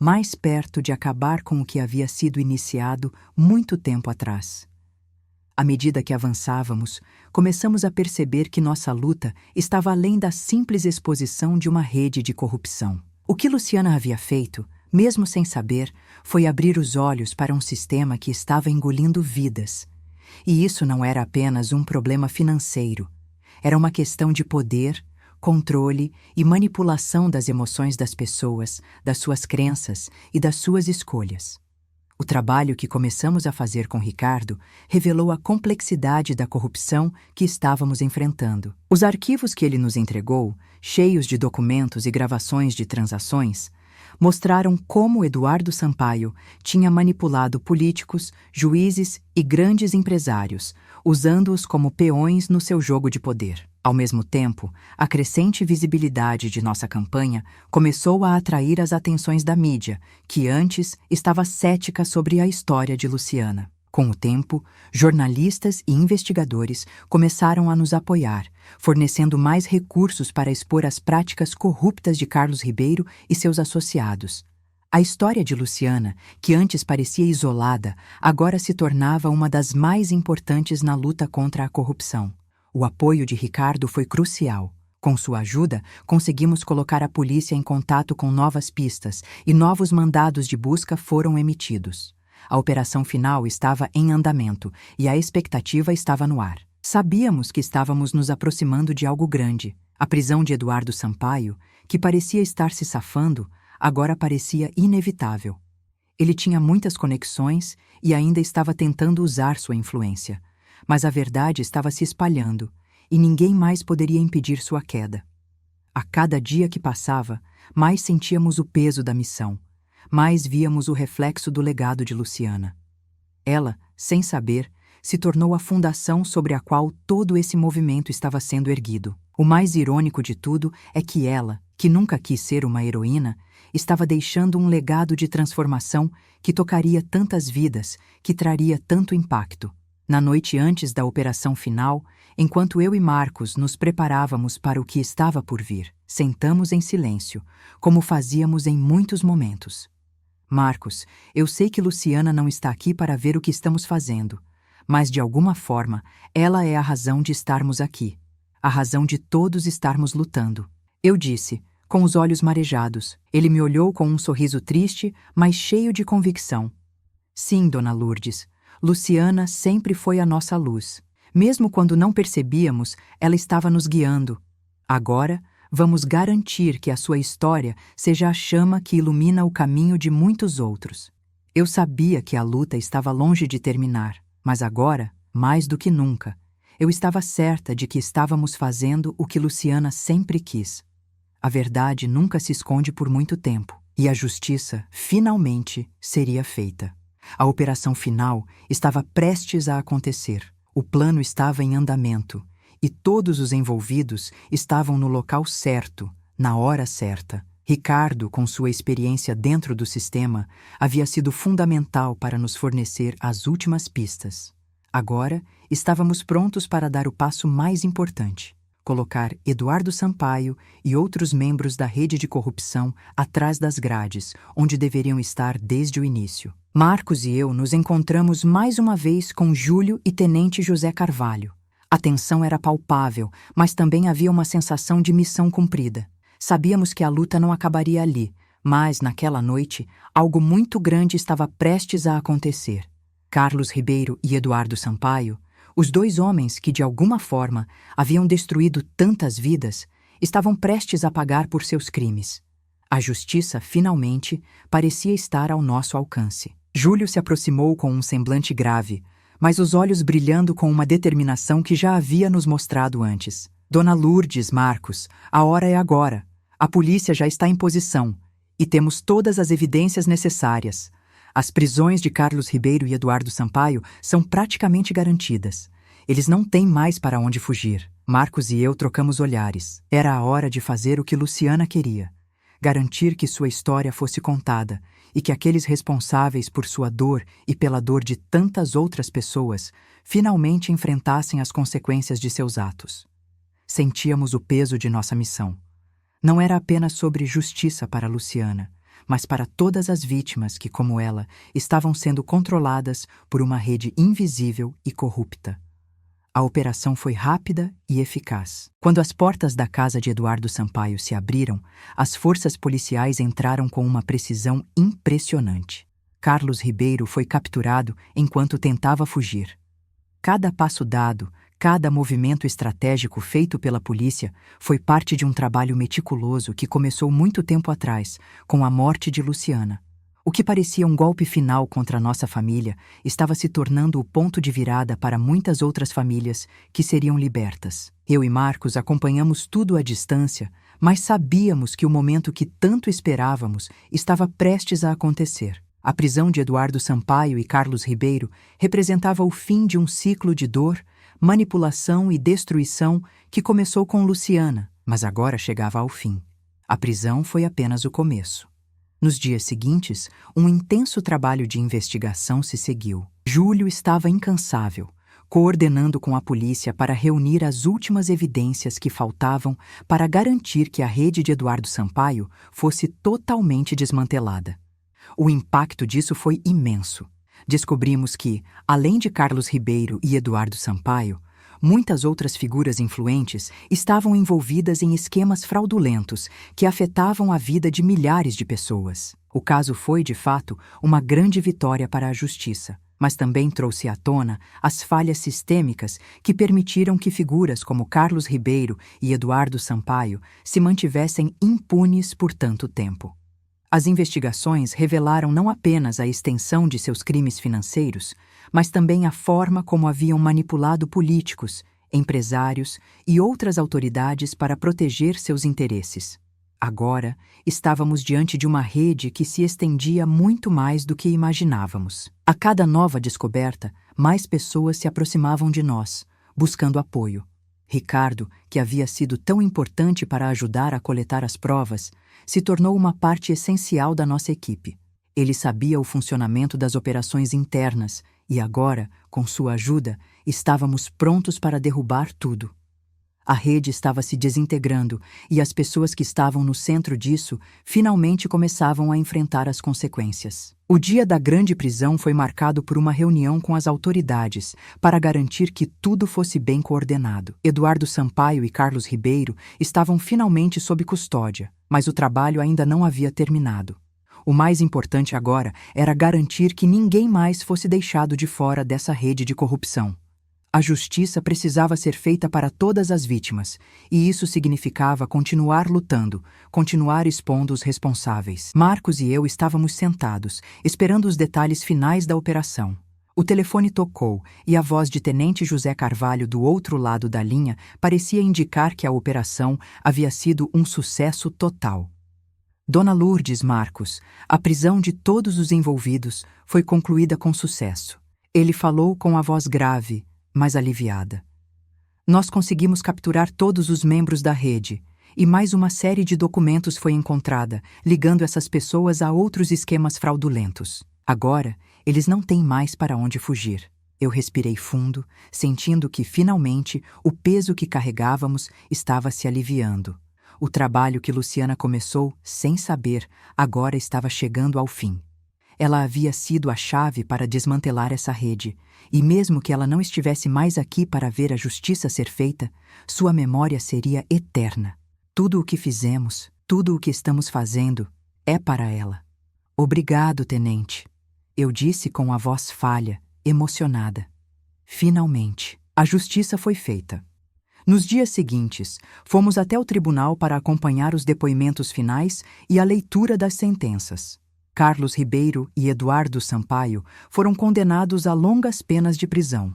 mais perto de acabar com o que havia sido iniciado muito tempo atrás. À medida que avançávamos, começamos a perceber que nossa luta estava além da simples exposição de uma rede de corrupção. O que Luciana havia feito, mesmo sem saber, foi abrir os olhos para um sistema que estava engolindo vidas. E isso não era apenas um problema financeiro. Era uma questão de poder, controle e manipulação das emoções das pessoas, das suas crenças e das suas escolhas. O trabalho que começamos a fazer com Ricardo revelou a complexidade da corrupção que estávamos enfrentando. Os arquivos que ele nos entregou, cheios de documentos e gravações de transações, mostraram como Eduardo Sampaio tinha manipulado políticos, juízes e grandes empresários, usando-os como peões no seu jogo de poder. Ao mesmo tempo, a crescente visibilidade de nossa campanha começou a atrair as atenções da mídia, que antes estava cética sobre a história de Luciana. Com o tempo, jornalistas e investigadores começaram a nos apoiar, fornecendo mais recursos para expor as práticas corruptas de Carlos Ribeiro e seus associados. A história de Luciana, que antes parecia isolada, agora se tornava uma das mais importantes na luta contra a corrupção. O apoio de Ricardo foi crucial. Com sua ajuda, conseguimos colocar a polícia em contato com novas pistas e novos mandados de busca foram emitidos. A operação final estava em andamento e a expectativa estava no ar. Sabíamos que estávamos nos aproximando de algo grande. A prisão de Eduardo Sampaio, que parecia estar se safando, agora parecia inevitável. Ele tinha muitas conexões e ainda estava tentando usar sua influência. Mas a verdade estava se espalhando e ninguém mais poderia impedir sua queda. A cada dia que passava, mais sentíamos o peso da missão. Mais víamos o reflexo do legado de Luciana. Ela, sem saber, se tornou a fundação sobre a qual todo esse movimento estava sendo erguido. O mais irônico de tudo é que ela, que nunca quis ser uma heroína, estava deixando um legado de transformação que tocaria tantas vidas, que traria tanto impacto. Na noite antes da operação final, enquanto eu e Marcos nos preparávamos para o que estava por vir, sentamos em silêncio, como fazíamos em muitos momentos. Marcos, eu sei que Luciana não está aqui para ver o que estamos fazendo, mas de alguma forma ela é a razão de estarmos aqui, a razão de todos estarmos lutando. Eu disse, com os olhos marejados. Ele me olhou com um sorriso triste, mas cheio de convicção. Sim, Dona Lourdes, Luciana sempre foi a nossa luz. Mesmo quando não percebíamos, ela estava nos guiando. Agora, vamos garantir que a sua história seja a chama que ilumina o caminho de muitos outros. Eu sabia que a luta estava longe de terminar, mas agora, mais do que nunca, eu estava certa de que estávamos fazendo o que Luciana sempre quis. A verdade nunca se esconde por muito tempo, e a justiça, finalmente, seria feita. A operação final estava prestes a acontecer. O plano estava em andamento, e todos os envolvidos estavam no local certo, na hora certa. Ricardo, com sua experiência dentro do sistema, havia sido fundamental para nos fornecer as últimas pistas. Agora, estávamos prontos para dar o passo mais importante: colocar Eduardo Sampaio e outros membros da rede de corrupção atrás das grades, onde deveriam estar desde o início. Marcos e eu nos encontramos mais uma vez com Júlio e Tenente José Carvalho. A tensão era palpável, mas também havia uma sensação de missão cumprida. Sabíamos que a luta não acabaria ali, mas, naquela noite, algo muito grande estava prestes a acontecer. Carlos Ribeiro e Eduardo Sampaio, os dois homens que, de alguma forma, haviam destruído tantas vidas, estavam prestes a pagar por seus crimes. A justiça, finalmente, parecia estar ao nosso alcance. Júlio se aproximou com um semblante grave, mas os olhos brilhando com uma determinação que já havia nos mostrado antes. Dona Lourdes, Marcos, a hora é agora. A polícia já está em posição, e temos todas as evidências necessárias. As prisões de Carlos Ribeiro e Eduardo Sampaio são praticamente garantidas. Eles não têm mais para onde fugir. Marcos e eu trocamos olhares. Era a hora de fazer o que Luciana queria: garantir que sua história fosse contada e que aqueles responsáveis por sua dor e pela dor de tantas outras pessoas finalmente enfrentassem as consequências de seus atos. Sentíamos o peso de nossa missão. Não era apenas sobre justiça para Luciana, mas para todas as vítimas que, como ela, estavam sendo controladas por uma rede invisível e corrupta. A operação foi rápida e eficaz. Quando as portas da casa de Eduardo Sampaio se abriram, as forças policiais entraram com uma precisão impressionante. Carlos Ribeiro foi capturado enquanto tentava fugir. Cada passo dado, cada movimento estratégico feito pela polícia foi parte de um trabalho meticuloso que começou muito tempo atrás, com a morte de Luciana. O que parecia um golpe final contra nossa família estava se tornando o ponto de virada para muitas outras famílias que seriam libertas. Eu e Marcos acompanhamos tudo à distância, mas sabíamos que o momento que tanto esperávamos estava prestes a acontecer. A prisão de Eduardo Sampaio e Carlos Ribeiro representava o fim de um ciclo de dor, manipulação e destruição que começou com Luciana, mas agora chegava ao fim. A prisão foi apenas o começo. Nos dias seguintes, um intenso trabalho de investigação se seguiu. Júlio estava incansável, coordenando com a polícia para reunir as últimas evidências que faltavam para garantir que a rede de Eduardo Sampaio fosse totalmente desmantelada. O impacto disso foi imenso. Descobrimos que, além de Carlos Ribeiro e Eduardo Sampaio, muitas outras figuras influentes estavam envolvidas em esquemas fraudulentos que afetavam a vida de milhares de pessoas. O caso foi, de fato, uma grande vitória para a justiça, mas também trouxe à tona as falhas sistêmicas que permitiram que figuras como Carlos Ribeiro e Eduardo Sampaio se mantivessem impunes por tanto tempo. As investigações revelaram não apenas a extensão de seus crimes financeiros, mas também a forma como haviam manipulado políticos, empresários e outras autoridades para proteger seus interesses. Agora, estávamos diante de uma rede que se estendia muito mais do que imaginávamos. A cada nova descoberta, mais pessoas se aproximavam de nós, buscando apoio. Ricardo, que havia sido tão importante para ajudar a coletar as provas, se tornou uma parte essencial da nossa equipe. Ele sabia o funcionamento das operações internas e agora, com sua ajuda, estávamos prontos para derrubar tudo. A rede estava se desintegrando e as pessoas que estavam no centro disso finalmente começavam a enfrentar as consequências. O dia da grande prisão foi marcado por uma reunião com as autoridades para garantir que tudo fosse bem coordenado. Eduardo Sampaio e Carlos Ribeiro estavam finalmente sob custódia, mas o trabalho ainda não havia terminado. O mais importante agora era garantir que ninguém mais fosse deixado de fora dessa rede de corrupção. A justiça precisava ser feita para todas as vítimas, e isso significava continuar lutando, continuar expondo os responsáveis. Marcos e eu estávamos sentados, esperando os detalhes finais da operação. O telefone tocou e a voz de Tenente José Carvalho do outro lado da linha parecia indicar que a operação havia sido um sucesso total. Dona Lourdes, Marcos, a prisão de todos os envolvidos foi concluída com sucesso. Ele falou com a voz grave, mas aliviada. Nós conseguimos capturar todos os membros da rede, e mais uma série de documentos foi encontrada, ligando essas pessoas a outros esquemas fraudulentos. Agora, eles não têm mais para onde fugir. Eu respirei fundo, sentindo que, finalmente, o peso que carregávamos estava se aliviando. O trabalho que Luciana começou, sem saber, agora estava chegando ao fim. Ela havia sido a chave para desmantelar essa rede, e mesmo que ela não estivesse mais aqui para ver a justiça ser feita, sua memória seria eterna. Tudo o que fizemos, tudo o que estamos fazendo, é para ela. Obrigado, tenente. Eu disse com a voz falha, emocionada. Finalmente, a justiça foi feita. Nos dias seguintes, fomos até o tribunal para acompanhar os depoimentos finais e a leitura das sentenças. Carlos Ribeiro e Eduardo Sampaio foram condenados a longas penas de prisão.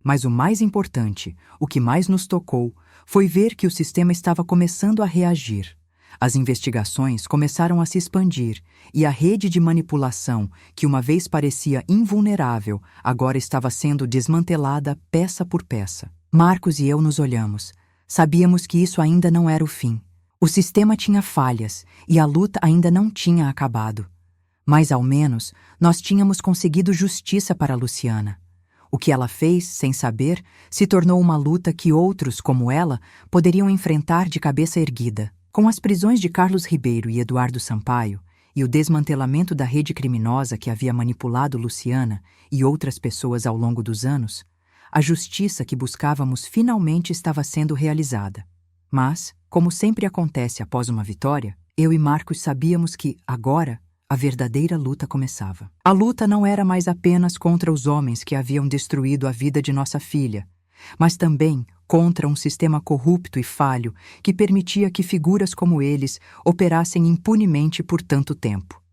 Mas o mais importante, o que mais nos tocou, foi ver que o sistema estava começando a reagir. As investigações começaram a se expandir e a rede de manipulação, que uma vez parecia invulnerável, agora estava sendo desmantelada peça por peça. Marcos e eu nos olhamos. Sabíamos que isso ainda não era o fim. O sistema tinha falhas e a luta ainda não tinha acabado. Mas, ao menos, nós tínhamos conseguido justiça para Luciana. O que ela fez, sem saber, se tornou uma luta que outros, como ela, poderiam enfrentar de cabeça erguida. Com as prisões de Carlos Ribeiro e Eduardo Sampaio, e o desmantelamento da rede criminosa que havia manipulado Luciana e outras pessoas ao longo dos anos, a justiça que buscávamos finalmente estava sendo realizada. Mas, como sempre acontece após uma vitória, eu e Marcos sabíamos que, agora, a verdadeira luta começava. A luta não era mais apenas contra os homens que haviam destruído a vida de nossa filha, mas também contra um sistema corrupto e falho que permitia que figuras como eles operassem impunemente por tanto tempo.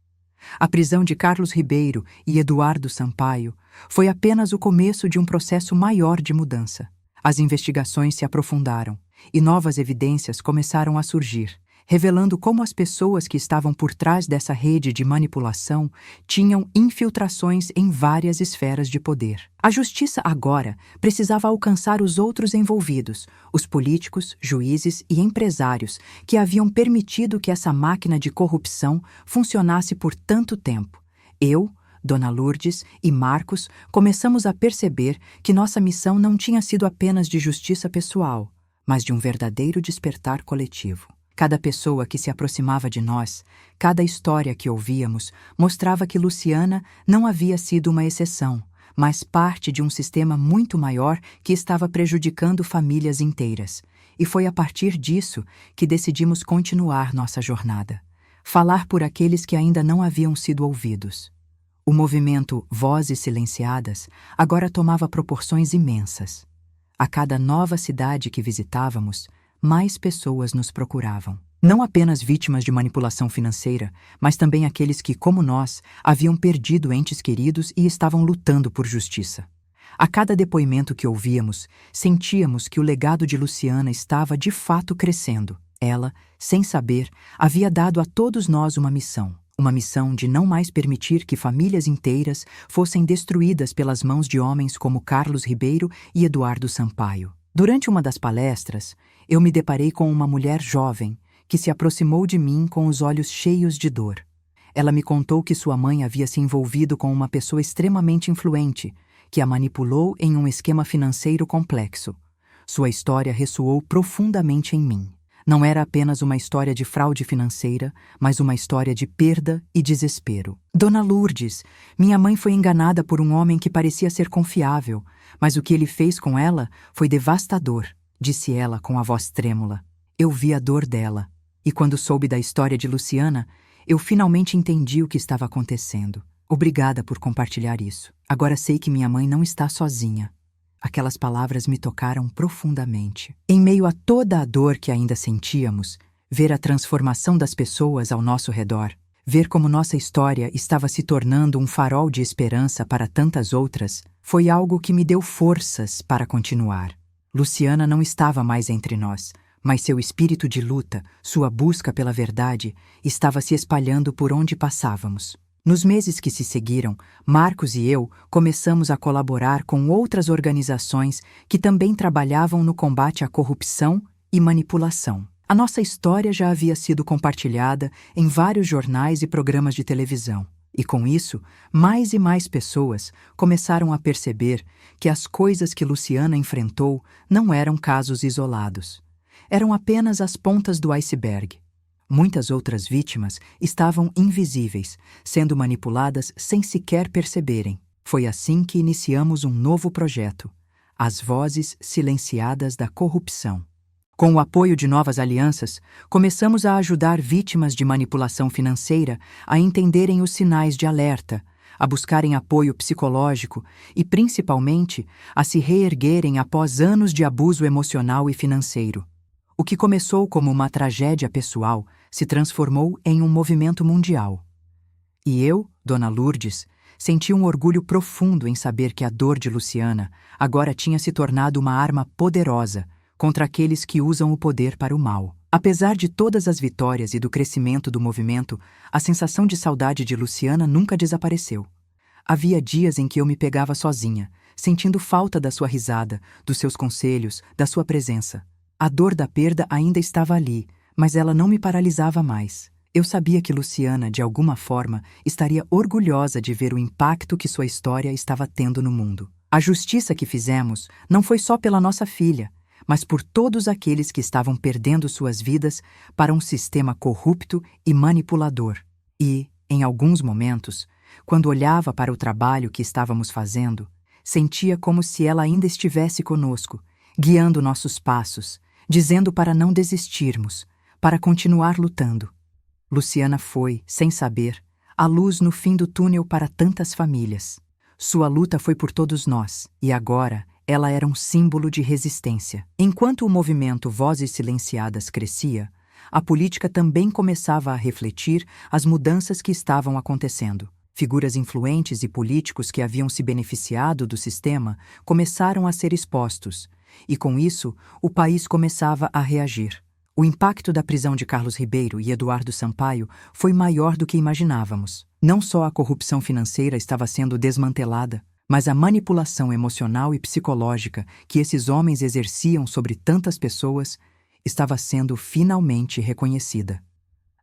A prisão de Carlos Ribeiro e Eduardo Sampaio foi apenas o começo de um processo maior de mudança. As investigações se aprofundaram e novas evidências começaram a surgir, revelando como as pessoas que estavam por trás dessa rede de manipulação tinham infiltrações em várias esferas de poder. A justiça agora precisava alcançar os outros envolvidos, os políticos, juízes e empresários que haviam permitido que essa máquina de corrupção funcionasse por tanto tempo. Eu, Dona Lourdes e Marcos começamos a perceber que nossa missão não tinha sido apenas de justiça pessoal, mas de um verdadeiro despertar coletivo. Cada pessoa que se aproximava de nós, cada história que ouvíamos, mostrava que Luciana não havia sido uma exceção, mas parte de um sistema muito maior que estava prejudicando famílias inteiras. E foi a partir disso que decidimos continuar nossa jornada. Falar por aqueles que ainda não haviam sido ouvidos. O movimento Vozes Silenciadas agora tomava proporções imensas. A cada nova cidade que visitávamos, mais pessoas nos procuravam. Não apenas vítimas de manipulação financeira, mas também aqueles que, como nós, haviam perdido entes queridos e estavam lutando por justiça. A cada depoimento que ouvíamos, sentíamos que o legado de Luciana estava de fato crescendo. Ela, sem saber, havia dado a todos nós uma missão de não mais permitir que famílias inteiras fossem destruídas pelas mãos de homens como Carlos Ribeiro e Eduardo Sampaio. Durante uma das palestras, eu me deparei com uma mulher jovem que se aproximou de mim com os olhos cheios de dor. Ela me contou que sua mãe havia se envolvido com uma pessoa extremamente influente, que a manipulou em um esquema financeiro complexo. Sua história ressoou profundamente em mim. Não era apenas uma história de fraude financeira, mas uma história de perda e desespero. Dona Lourdes, minha mãe foi enganada por um homem que parecia ser confiável, mas o que ele fez com ela foi devastador, disse ela com a voz trêmula. Eu vi a dor dela. E quando soube da história de Luciana, eu finalmente entendi o que estava acontecendo. Obrigada por compartilhar isso. Agora sei que minha mãe não está sozinha. Aquelas palavras me tocaram profundamente. Em meio a toda a dor que ainda sentíamos, ver a transformação das pessoas ao nosso redor, ver como nossa história estava se tornando um farol de esperança para tantas outras, foi algo que me deu forças para continuar. Luciana não estava mais entre nós, mas seu espírito de luta, sua busca pela verdade, estava se espalhando por onde passávamos. Nos meses que se seguiram, Marcos e eu começamos a colaborar com outras organizações que também trabalhavam no combate à corrupção e manipulação. A nossa história já havia sido compartilhada em vários jornais e programas de televisão. E com isso, mais e mais pessoas começaram a perceber que as coisas que Luciana enfrentou não eram casos isolados. Eram apenas as pontas do iceberg. Muitas outras vítimas estavam invisíveis, sendo manipuladas sem sequer perceberem. Foi assim que iniciamos um novo projeto, As Vozes Silenciadas da Corrupção. Com o apoio de novas alianças, começamos a ajudar vítimas de manipulação financeira a entenderem os sinais de alerta, a buscarem apoio psicológico e, principalmente, a se reerguerem após anos de abuso emocional e financeiro. O que começou como uma tragédia pessoal se transformou em um movimento mundial. E eu, Dona Lourdes, senti um orgulho profundo em saber que a dor de Luciana agora tinha se tornado uma arma poderosa contra aqueles que usam o poder para o mal. Apesar de todas as vitórias e do crescimento do movimento, a sensação de saudade de Luciana nunca desapareceu. Havia dias em que eu me pegava sozinha, sentindo falta da sua risada, dos seus conselhos, da sua presença. A dor da perda ainda estava ali, mas ela não me paralisava mais. Eu sabia que Luciana, de alguma forma, estaria orgulhosa de ver o impacto que sua história estava tendo no mundo. A justiça que fizemos não foi só pela nossa filha, mas por todos aqueles que estavam perdendo suas vidas para um sistema corrupto e manipulador. E, em alguns momentos, quando olhava para o trabalho que estávamos fazendo, sentia como se ela ainda estivesse conosco, guiando nossos passos, dizendo para não desistirmos, para continuar lutando. Luciana foi, sem saber, a luz no fim do túnel para tantas famílias. Sua luta foi por todos nós, e agora ela era um símbolo de resistência. Enquanto o movimento Vozes Silenciadas crescia, a política também começava a refletir as mudanças que estavam acontecendo. Figuras influentes e políticos que haviam se beneficiado do sistema começaram a ser expostos, e com isso, o país começava a reagir. O impacto da prisão de Carlos Ribeiro e Eduardo Sampaio foi maior do que imaginávamos. Não só a corrupção financeira estava sendo desmantelada, mas a manipulação emocional e psicológica que esses homens exerciam sobre tantas pessoas estava sendo finalmente reconhecida.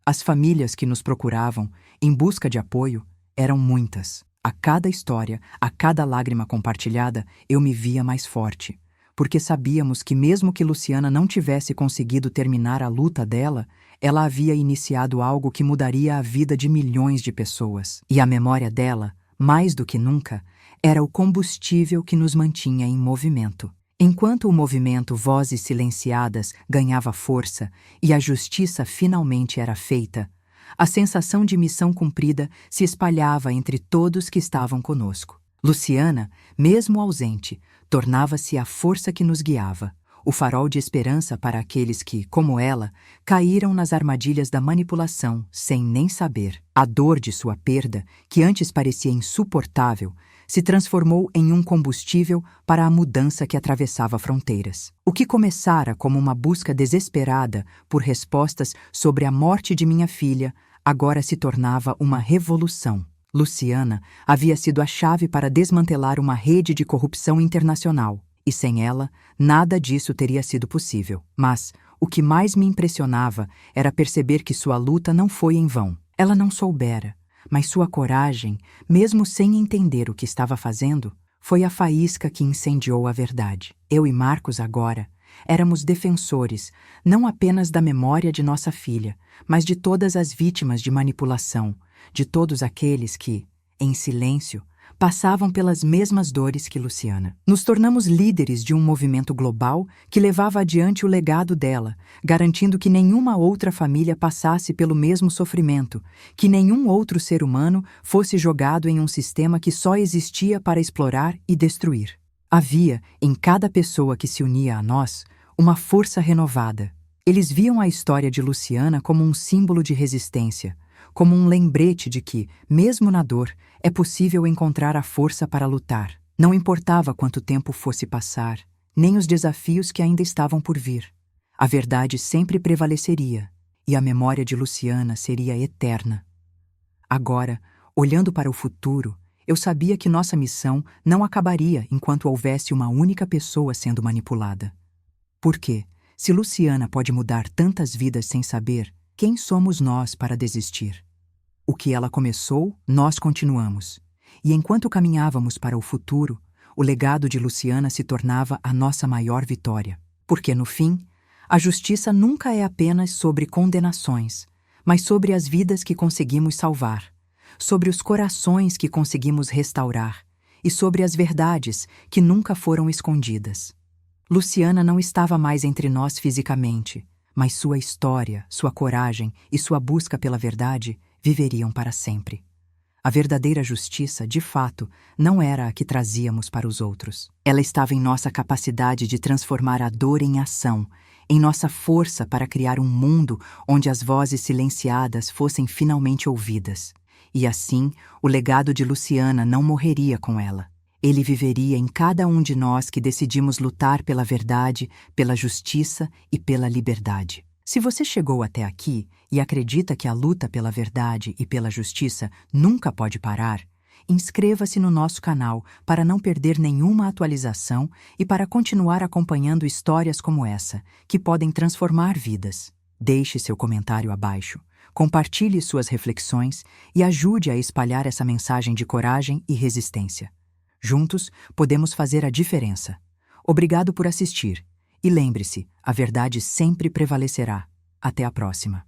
As famílias que nos procuravam, em busca de apoio, eram muitas. A cada história, a cada lágrima compartilhada, eu me via mais forte. Porque sabíamos que mesmo que Luciana não tivesse conseguido terminar a luta dela, ela havia iniciado algo que mudaria a vida de milhões de pessoas. E a memória dela, mais do que nunca, era o combustível que nos mantinha em movimento. Enquanto o movimento Vozes Silenciadas ganhava força e a justiça finalmente era feita, a sensação de missão cumprida se espalhava entre todos que estavam conosco. Luciana, mesmo ausente, tornava-se a força que nos guiava, o farol de esperança para aqueles que, como ela, caíram nas armadilhas da manipulação sem nem saber. A dor de sua perda, que antes parecia insuportável, se transformou em um combustível para a mudança que atravessava fronteiras. O que começara como uma busca desesperada por respostas sobre a morte de minha filha, agora se tornava uma revolução. Luciana havia sido a chave para desmantelar uma rede de corrupção internacional, e sem ela, nada disso teria sido possível. Mas o que mais me impressionava era perceber que sua luta não foi em vão. Ela não soubera, mas sua coragem, mesmo sem entender o que estava fazendo, foi a faísca que incendiou a verdade. Eu e Marcos agora éramos defensores, não apenas da memória de nossa filha, mas de todas as vítimas de manipulação, de todos aqueles que, em silêncio, passavam pelas mesmas dores que Luciana. Nos tornamos líderes de um movimento global que levava adiante o legado dela, garantindo que nenhuma outra família passasse pelo mesmo sofrimento, que nenhum outro ser humano fosse jogado em um sistema que só existia para explorar e destruir. Havia, em cada pessoa que se unia a nós, uma força renovada. Eles viam a história de Luciana como um símbolo de resistência, como um lembrete de que, mesmo na dor, é possível encontrar a força para lutar. Não importava quanto tempo fosse passar, nem os desafios que ainda estavam por vir. A verdade sempre prevaleceria, e a memória de Luciana seria eterna. Agora, olhando para o futuro, eu sabia que nossa missão não acabaria enquanto houvesse uma única pessoa sendo manipulada. Porque, se Luciana pode mudar tantas vidas sem saber, quem somos nós para desistir? O que ela começou, nós continuamos. E enquanto caminhávamos para o futuro, o legado de Luciana se tornava a nossa maior vitória. Porque, no fim, a justiça nunca é apenas sobre condenações, mas sobre as vidas que conseguimos salvar, sobre os corações que conseguimos restaurar e sobre as verdades que nunca foram escondidas. Luciana não estava mais entre nós fisicamente, mas sua história, sua coragem e sua busca pela verdade viveriam para sempre. A verdadeira justiça, de fato, não era a que trazíamos para os outros. Ela estava em nossa capacidade de transformar a dor em ação, em nossa força para criar um mundo onde as vozes silenciadas fossem finalmente ouvidas. E assim, o legado de Luciana não morreria com ela. Ele viveria em cada um de nós que decidimos lutar pela verdade, pela justiça e pela liberdade. Se você chegou até aqui e acredita que a luta pela verdade e pela justiça nunca pode parar, inscreva-se no nosso canal para não perder nenhuma atualização e para continuar acompanhando histórias como essa, que podem transformar vidas. Deixe seu comentário abaixo, compartilhe suas reflexões e ajude a espalhar essa mensagem de coragem e resistência. Juntos, podemos fazer a diferença. Obrigado por assistir. E lembre-se, a verdade sempre prevalecerá. Até a próxima.